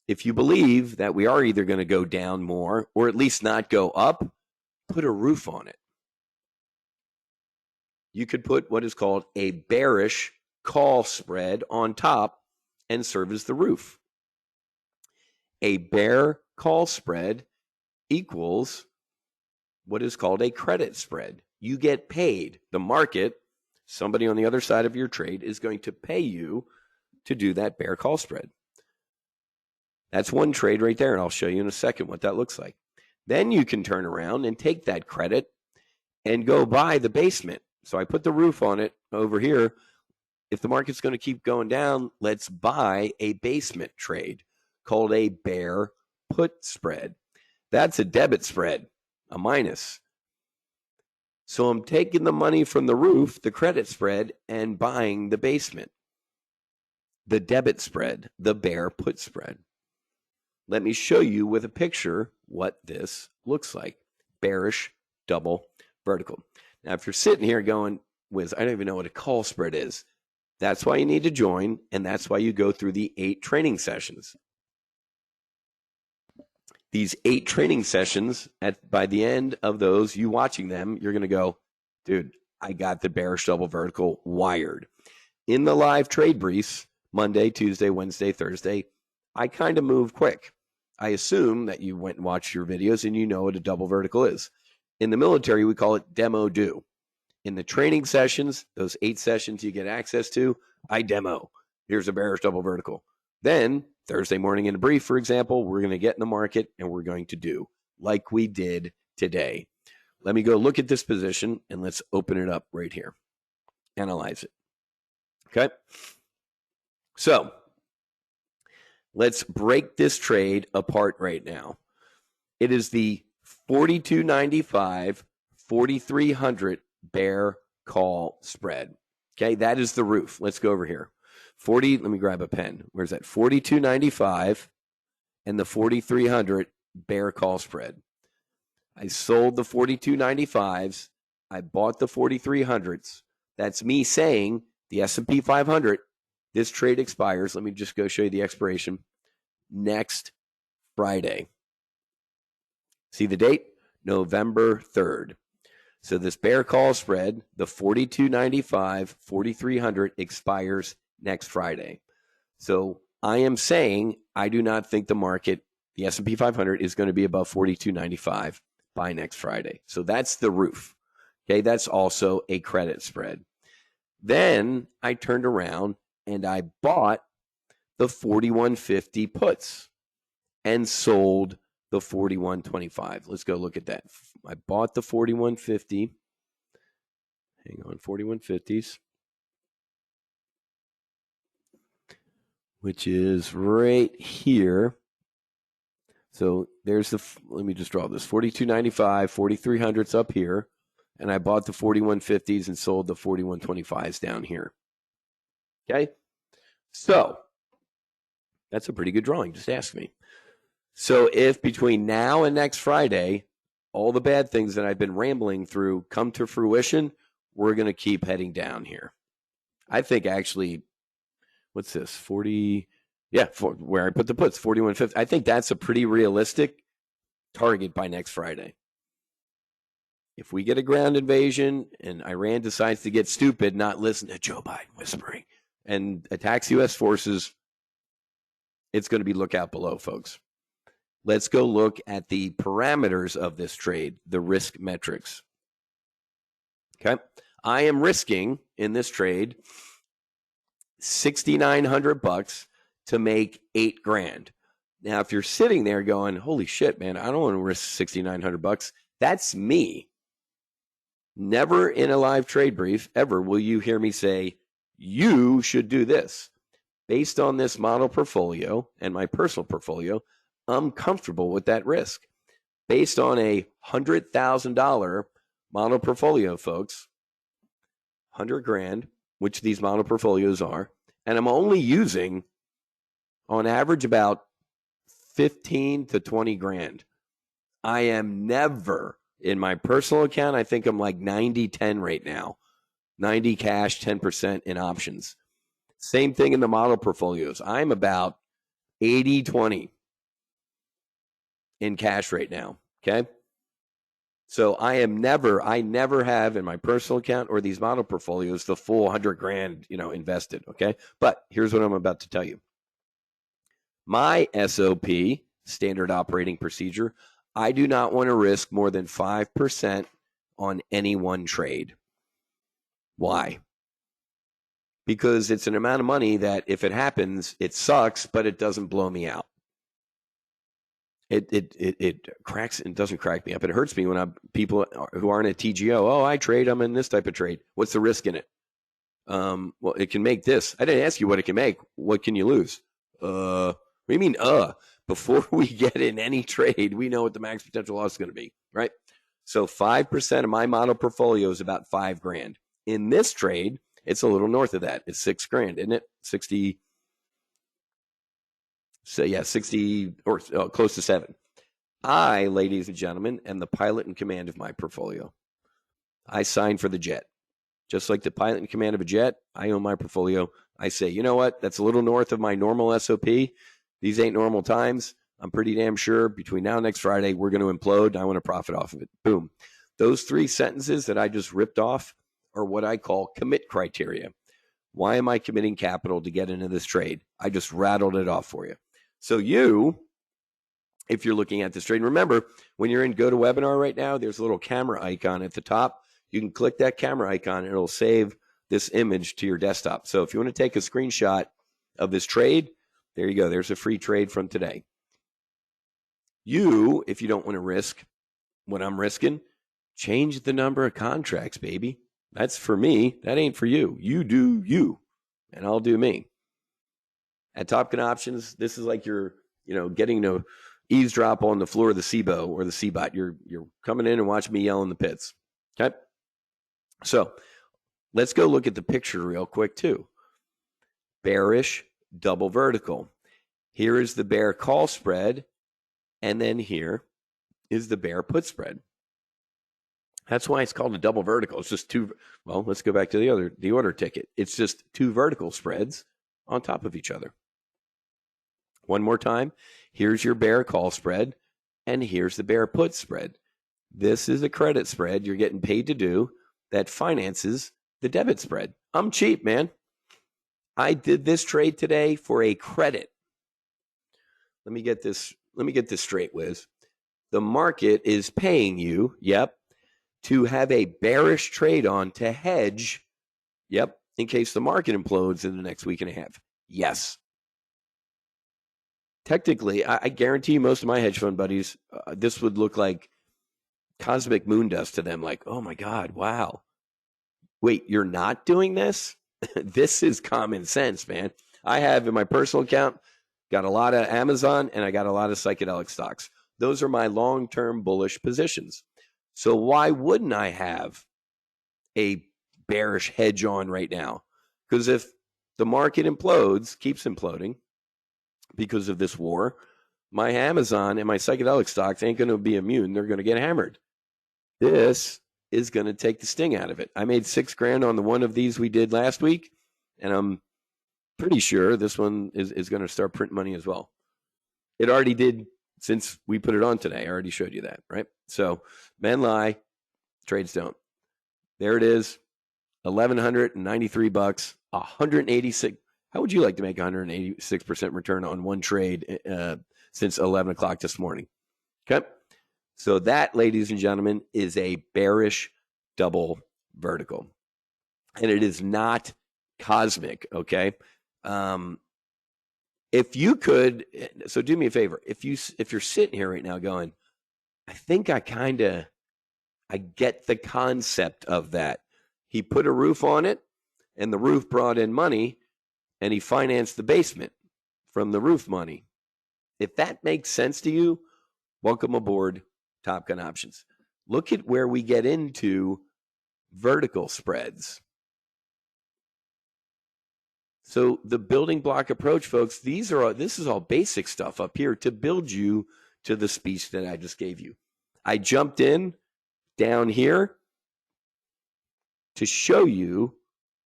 if you believe that we are either going to go down more or at least not go up, put a roof on it. You could put what is called a bearish call spread on top and serve as the roof. A bear call spread equals what is called a credit spread. You get paid. The market, somebody on the other side of your trade, is going to pay you to do that bear call spread. That's one trade right there, and I'll show you in a second what that looks like. Then you can turn around and take that credit and go buy the basement. So I put the roof on it over here. If the market's going to keep going down, let's buy a basement trade called a bear put spread. That's a debit spread, a minus. So I'm taking the money from the roof, the credit spread, and buying the basement. The debit spread, the bear put spread. Let me show you with a picture what this looks like. Bearish double vertical. Now, if you're sitting here going, Wiz, I don't even know what a call spread is. That's why you need to join, and that's why you go through the 8 training sessions. These 8 training sessions, by the end of those, you watching them, you're going to go, dude, I got the bearish double vertical wired. In the live trade briefs, Monday, Tuesday, Wednesday, Thursday, I kind of move quick. I assume that you went and watched your videos and you know what a double vertical is. In the military, we call it demo do. In the training sessions, those 8 sessions you get access to, I demo. Here's a bearish double vertical. Then Thursday morning in the brief, for example, we're going to get in the market and we're going to do like we did today. Let me go look at this position and let's open it up right here. Analyze it. Okay. So let's break this trade apart right now. It is the 42.95, 4,300 bear call spread. Okay, that is the roof. Let's go over here. Let me grab a pen. Where's that? 42.95 and the 4,300 bear call spread. I sold the 42.95s. I bought the 4,300s. That's me saying the S&P 500, this trade expires. Let me just go show you the expiration. Next Friday. See the date? November 3rd. So this bear call spread, the 42.95, 4,300 expires next Friday. So I am saying I do not think the market, the S&P 500, is going to be above 42.95 by next Friday. So that's the roof. Okay, that's also a credit spread. Then I turned around and I bought the 41.50 puts and sold the 41.25. Let's go look at that. I bought the 41.50. Hang on, 41.50s. Which is right here. So there's the, let me just draw this. 42.95, 4,300's up here. And I bought the 41.50s and sold the 41.25s down here. Okay? So that's a pretty good drawing, just ask me. So if between now and next Friday, all the bad things that I've been rambling through come to fruition, we're going to keep heading down here. I think actually, what's this? 40, yeah, where I put the puts, 41.50. I think that's a pretty realistic target by next Friday. If we get a ground invasion and Iran decides to get stupid, not listen to Joe Biden whispering, and attacks U.S. forces, it's going to be look out below, folks. Let's go look at the parameters of this trade, the risk metrics. Okay. I am risking in this trade $6,900 to make $8,000. Now, if you're sitting there going, holy shit, man, I don't want to risk $6,900. That's me. Never in a live trade brief ever will you hear me say, you should do this. Based on this model portfolio and my personal portfolio, I'm comfortable with that risk. Based on a $100,000 model portfolio, folks, $100,000, which these model portfolios are, and I'm only using, on average, about 15 to 20 grand. I am never, in my personal account, I think I'm like 90-10 right now. 90 cash, 10% in options. Same thing in the model portfolios. I'm about 80-20 in cash right now, okay? So I never have in my personal account or these model portfolios the full $100,000, invested, okay? But here's what I'm about to tell you. My SOP, standard operating procedure, I do not want to risk more than 5% on any one trade. Why? Because it's an amount of money that if it happens, it sucks, but it doesn't blow me out. It cracks. It doesn't crack me up. It hurts me when people who aren't a TGO. Oh, I trade. I'm in this type of trade. What's the risk in it? Well, it can make this. I didn't ask you what it can make. What can you lose? What do you mean? Before we get in any trade, we know what the max potential loss is going to be, right? So 5% of my model portfolio is about $5,000. In this trade, it's a little north of that. It's $6,000, isn't it? 60. So yeah, 60 or close to 7. I, ladies and gentlemen, am the pilot in command of my portfolio. I sign for the jet. Just like the pilot in command of a jet, I own my portfolio. I say, you know what? That's a little north of my normal SOP. These ain't normal times. I'm pretty damn sure between now and next Friday, we're going to implode. I want to profit off of it. Boom. Those 3 sentences that I just ripped off are what I call commit criteria. Why am I committing capital to get into this trade? I just rattled it off for you. So you, if you're looking at this trade, remember, when you're in GoToWebinar right now, there's a little camera icon at the top. You can click that camera icon, and it'll save this image to your desktop. So if you want to take a screenshot of this trade, there you go. There's a free trade from today. You, if you don't want to risk what I'm risking, change the number of contracts, baby. That's for me. That ain't for you. You do you, and I'll do me. At TOPGUN Options, this is like you're, getting to eavesdrop on the floor of the SIBO or the CBOT. You're coming in and watching me yell in the pits. Okay? So let's go look at the picture real quick too. Bearish double vertical. Here is the bear call spread, and then here is the bear put spread. That's why it's called a double vertical. It's just two. Well, let's go back to the order ticket. It's just 2 vertical spreads on top of each other. One more time. Here's your bear call spread, and here's the bear put spread. This is a credit spread you're getting paid to do that finances the debit spread. I'm cheap, man. I did this trade today for a credit. Let me get this straight, Wiz. The market is paying you, to have a bearish trade on to hedge, in case the market implodes in the next week and a half. Yes. Technically, I guarantee you most of my hedge fund buddies, this would look like cosmic moon dust to them. Like, oh my God, wow. Wait, you're not doing this? This is common sense, man. I have in my personal account, got a lot of Amazon, and I got a lot of psychedelic stocks. Those are my long-term bullish positions. So why wouldn't I have a bearish hedge on right now? Because if the market implodes, keeps imploding because of this war, my Amazon and my psychedelic stocks ain't going to be immune. They're going to get hammered. This is going to take the sting out of it. I made $6,000 on the one of these we did last week, and I'm pretty sure this one is going to start printing money as well. It already did since we put it on today. I already showed you that, right? So men lie, trades don't. There it is, $1,193, 186. How would you like to make 186% return on one trade since 11 o'clock this morning? Okay. So that, ladies and gentlemen, is a bearish double vertical. And it is not cosmic, okay? If you could, so do me a favor. If you're sitting here right now going, I think I get the concept of that. He put a roof on it, and the roof brought in money, and he financed the basement from the roof money. If that makes sense to you, welcome aboard TOPGUN Options. Look at where we get into vertical spreads. So the building block approach, folks, this is all basic stuff up here to build you to the speech that I just gave you. I jumped in down here to show you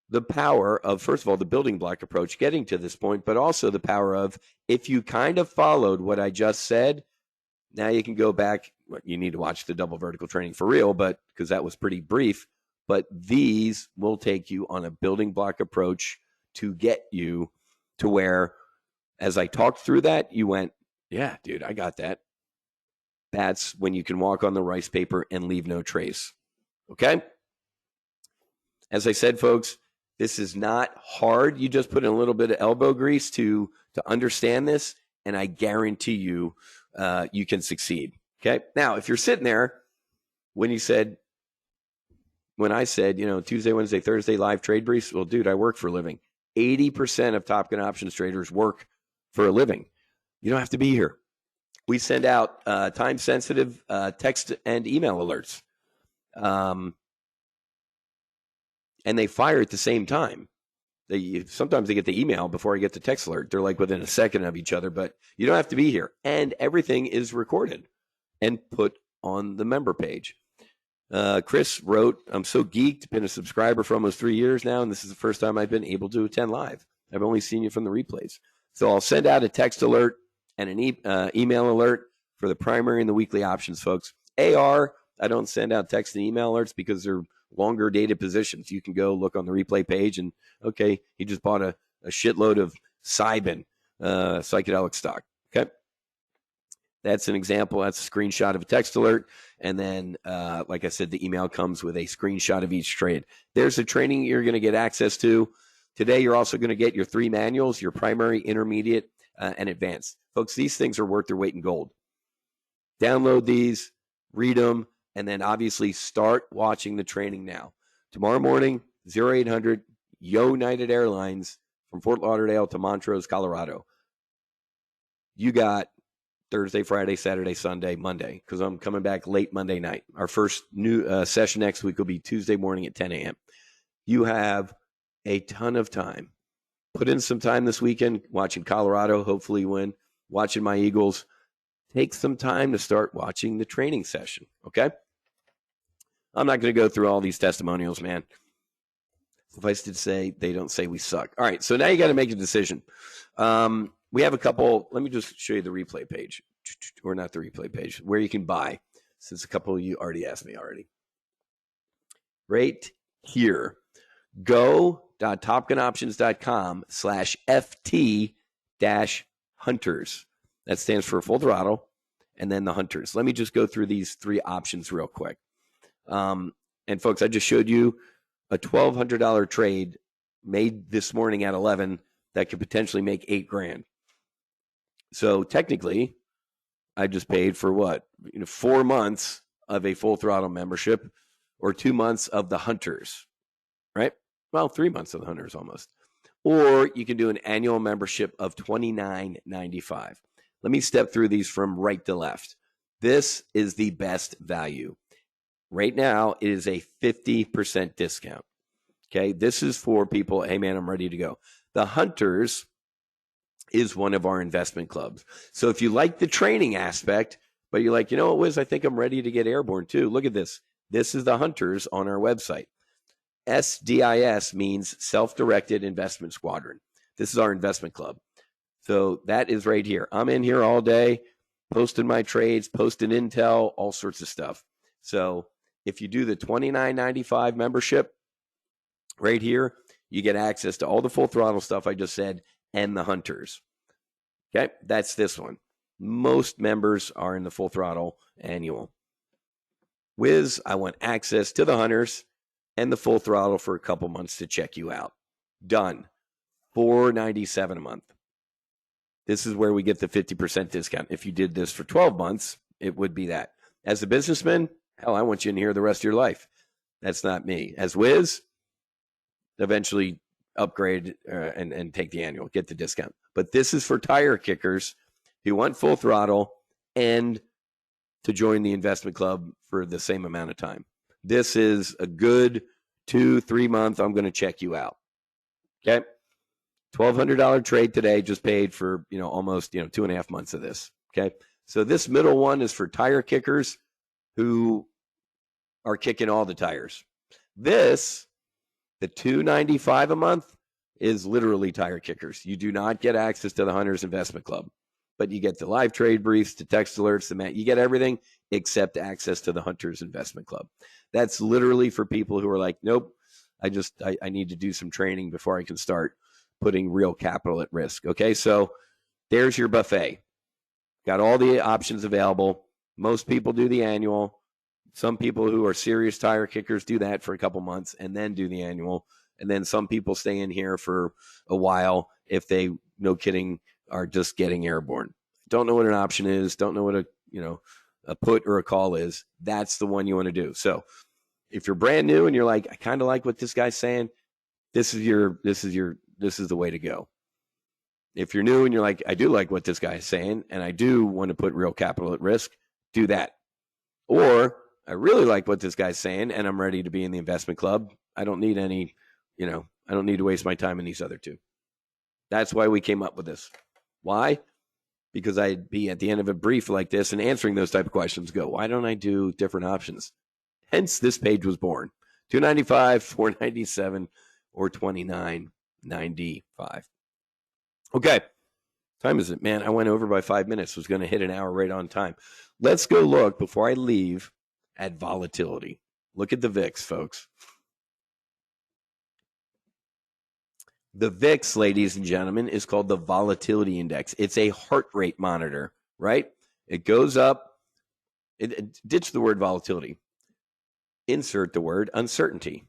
the power of, first of all, the building block approach getting to this point, but also the power of, if you kind of followed what I just said, now you can go back. You need to watch the double vertical training for real, but because that was pretty brief, but these will take you on a building block approach to get you to where, as I talked through that, you went, yeah, dude, I got that. That's when you can walk on the rice paper and leave no trace. Okay? As I said, folks, this is not hard. You just put in a little bit of elbow grease to understand this, and I guarantee you you can succeed. Okay. Now, if you're sitting there when I said, Tuesday, Wednesday, Thursday, live trade briefs, well, dude, I work for a living. 80% of Top Gun options traders work for a living. You don't have to be here. We send out time-sensitive text and email alerts. And they fire at the same time. Sometimes they get the email before I get the text alert. They're like within a second of each other, but you don't have to be here. And everything is recorded and put on the member page. Chris wrote, I'm so geeked, been a subscriber for almost 3 years now, and this is the first time I've been able to attend live. I've only seen you from the replays. So I'll send out a text alert and an email alert for the primary and the weekly options, folks. AR, I don't send out text and email alerts because they're longer dated positions. You can go look on the replay page and, okay, he just bought a shitload of Cybin, psychedelic stock. Okay. That's an example. That's a screenshot of a text alert. And then, like I said, the email comes with a screenshot of each trade. There's a training you're going to get access to. Today, you're also going to get your 3 manuals, your primary, intermediate, and advanced. Folks, these things are worth their weight in gold. Download these, read them, and then obviously start watching the training now. Tomorrow morning, 0800 United Airlines from Fort Lauderdale to Montrose, Colorado. You got Thursday, Friday, Saturday, Sunday, Monday, because I'm coming back late Monday night. Our first new session next week will be Tuesday morning at 10 a.m. You have a ton of time. Put in some time this weekend watching Colorado, hopefully win, watching my Eagles. Take some time to start watching the training session, okay? I'm not going to go through all these testimonials, man. Suffice to say, they don't say we suck. All right, so now you got to make a decision. We have a couple. Let me just show you the replay page, or not the replay page, where you can buy, since a couple of you already asked me already. Right here, go.topgunoptions.com/FT-Hunters. That stands for full throttle, and then the hunters. Let me just go through these 3 options real quick. And folks, I just showed you a $1,200 trade made this morning at 11 that could potentially make $8,000. So technically, I just paid for what? 4 months of a full throttle membership, or 2 months of the hunters, right? Well, 3 months of the hunters almost. Or you can do an annual membership of $29.95. Let me step through these from right to left. This is the best value. Right now, it is a 50% discount. Okay, this is for people, hey man, I'm ready to go. The Hunters is one of our investment clubs. So if you like the training aspect, but you're like, you know what, Wiz, I think I'm ready to get airborne too. Look at this. This is the Hunters on our website. SDIS means Self-Directed Investment Squadron. This is our investment club. So that is right here. I'm in here all day, posting my trades, posting intel, all sorts of stuff. So if you do the $29.95 membership right here, you get access to all the full throttle stuff I just said and the hunters. Okay, that's this one. Most members are in the full throttle annual. Wiz, I want access to the hunters and the full throttle for a couple months to check you out. Done. $497 a month. This is where we get the 50% discount. If you did this for 12 months, it would be that. As a businessman, hell, I want you in here the rest of your life. That's not me. As Wiz, eventually upgrade and take the annual, get the discount. But this is for tire kickers who want full throttle and to join the investment club for the same amount of time. This is a good 2-3 month. I'm going to check you out. Okay. $1,200 trade today, just paid for, almost, 2.5 months of this. Okay. So this middle one is for tire kickers who are kicking all the tires. This, the $295 a month, is literally tire kickers. You do not get access to the Hunters Investment Club, but you get the live trade briefs, the text alerts, you get everything except access to the Hunters Investment Club. That's literally for people who are like, nope, I need to do some training before I can start putting real capital at risk. Okay, so there's your buffet. Got all the options available. Most people do the annual. Some people who are serious tire kickers do that for a couple months and then do the annual. And then some people stay in here for a while if they, no kidding, are just getting airborne. don't know what an option is, don't know what a put or a call is, that's the one you want to do. So if you're brand new and you're like, I kind of like what this guy's saying, this is the way to go. If you're new and you're like, I do like what this guy is saying, and I do want to put real capital at risk, do that. Or I really like what this guy's saying, and I'm ready to be in the investment club. I don't need any, I don't need to waste my time in these other two. That's why we came up with this. Why? Because I'd be at the end of a brief like this and answering those type of questions, go, why don't I do different options? Hence, this page was born. $295, $497, or $29.95. Okay. Time is it, man? I went over by 5 minutes. Was going to hit an hour right on time. Let's go look before I leave at volatility. Look at the VIX, folks. The VIX, ladies and gentlemen, is called the volatility index. It's a heart rate monitor, right? It goes up. Ditch the word volatility. Insert the word uncertainty.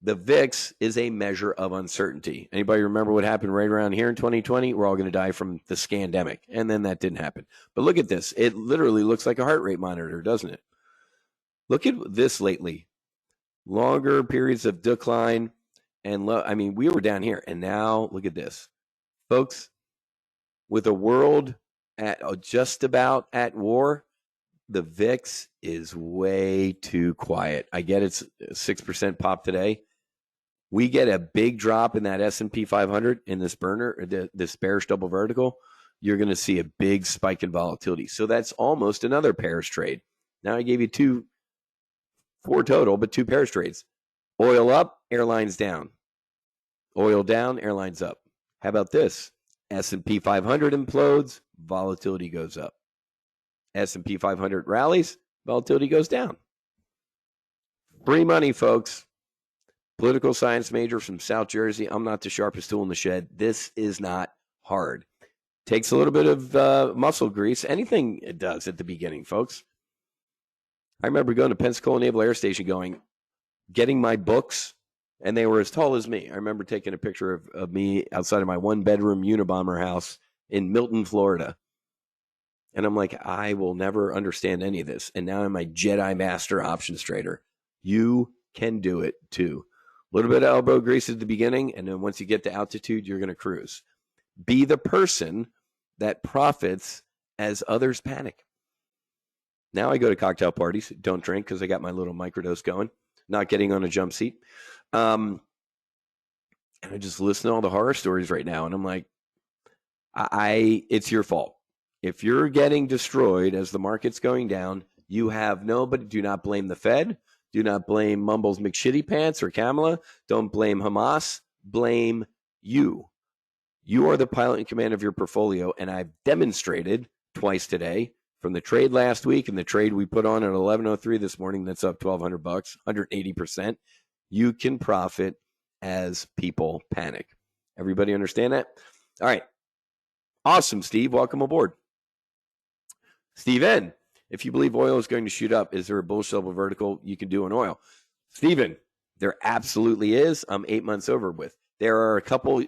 The VIX is a measure of uncertainty. Anybody remember what happened right around here in 2020? We're all going to die from the scandemic. And then that didn't happen. But look at this. It literally looks like a heart rate monitor, doesn't it? Look at this lately. Longer periods of decline and low. I mean, we were down here. And now look at this. Folks, with a world at just about at war, the VIX is way too quiet. I get it's 6% pop today. We get a big drop in that S&P 500 in this this bearish double vertical, you're going to see a big spike in volatility. So that's almost another pairs trade. Now I gave you four total, but two pairs trades. Oil up, airlines down. Oil down, airlines up. How about this? S&P 500 implodes, volatility goes up. S&P 500 rallies, volatility goes down. Free money, folks. Political science major from South Jersey. I'm not the sharpest tool in the shed. This is not hard. Takes a little bit of muscle grease. Anything it does at the beginning, folks. I remember going to Pensacola Naval Air Station getting my books, and they were as tall as me. I remember taking a picture of me outside of my one-bedroom Unabomber house in Milton, Florida. And I'm like, I will never understand any of this. And now I'm a Jedi Master options trader. You can do it too. A little bit of elbow grease at the beginning, and then once you get to altitude, you're going to cruise. Be the person that profits as others panic. Now I go to cocktail parties. Don't drink because I got my little microdose going. Not getting on a jump seat. And I just listen to all the horror stories right now. And I'm like, it's your fault. If you're getting destroyed as the market's going down, you have nobody. Do not blame the Fed. Do not blame Mumbles McShitty Pants or Kamala. Don't blame Hamas. Blame you. You are the pilot in command of your portfolio. And I've demonstrated twice today from the trade last week and the trade we put on at 11:03 this morning. That's up $1,200, 180%. You can profit as people panic. Everybody understand that? All right. Awesome, Steve. Welcome aboard. Steve N., if you believe oil is going to shoot up, is there a bullish level vertical you can do on oil? Steven, there absolutely is. I'm 8 months over with. There are a couple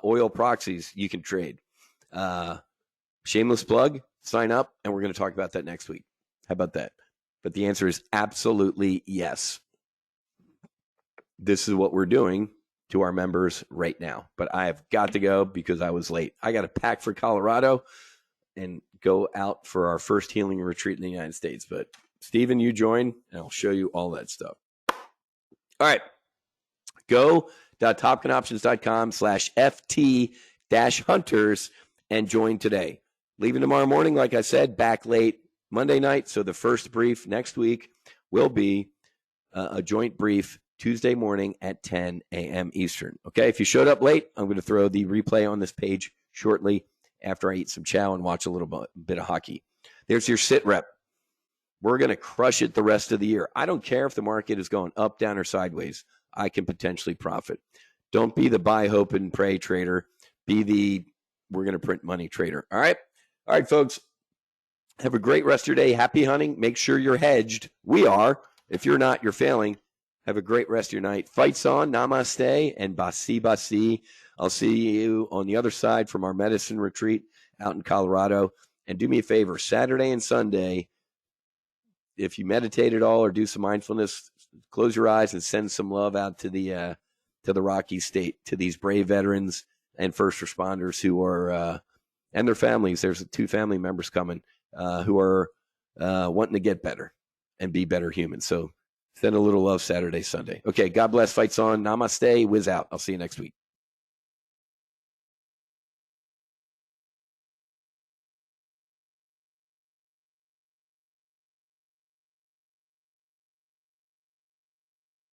oil proxies you can trade. Shameless plug, sign up, and we're going to talk about that next week. How about that? But the answer is absolutely yes. This is what we're doing to our members right now. But I have got to go because I was late. I got to pack for Colorado and go out for our first healing retreat in the United States. But Stephen, you join, and I'll show you all that stuff. All right. Go.topgunoptions.com/FT-hunters and join today. Leaving tomorrow morning, like I said, back late Monday night. So the first brief next week will be a joint brief Tuesday morning at 10 a.m. Eastern. Okay, if you showed up late, I'm going to throw the replay on this page shortly after I eat some chow and watch a little bit of hockey. There's your SITREP. We're going to crush it the rest of the year. I don't care if the market is going up, down, or sideways. I can potentially profit. Don't be the buy, hope, and pray trader. Be the we're going to print money trader. All right? All right, folks. Have a great rest of your day. Happy hunting. Make sure you're hedged. We are. If you're not, you're failing. Have a great rest of your night. Fights on. Namaste and basi basi. I'll see you on the other side from our medicine retreat out in Colorado. And do me a favor, Saturday and Sunday, if you meditate at all or do some mindfulness, close your eyes and send some love out to the Rocky State, to these brave veterans and first responders who are and their families. There's 2 family members coming who are wanting to get better and be better humans. So send a little love Saturday, Sunday. Okay, God bless. Fights on. Namaste. Whiz out. I'll see you next week.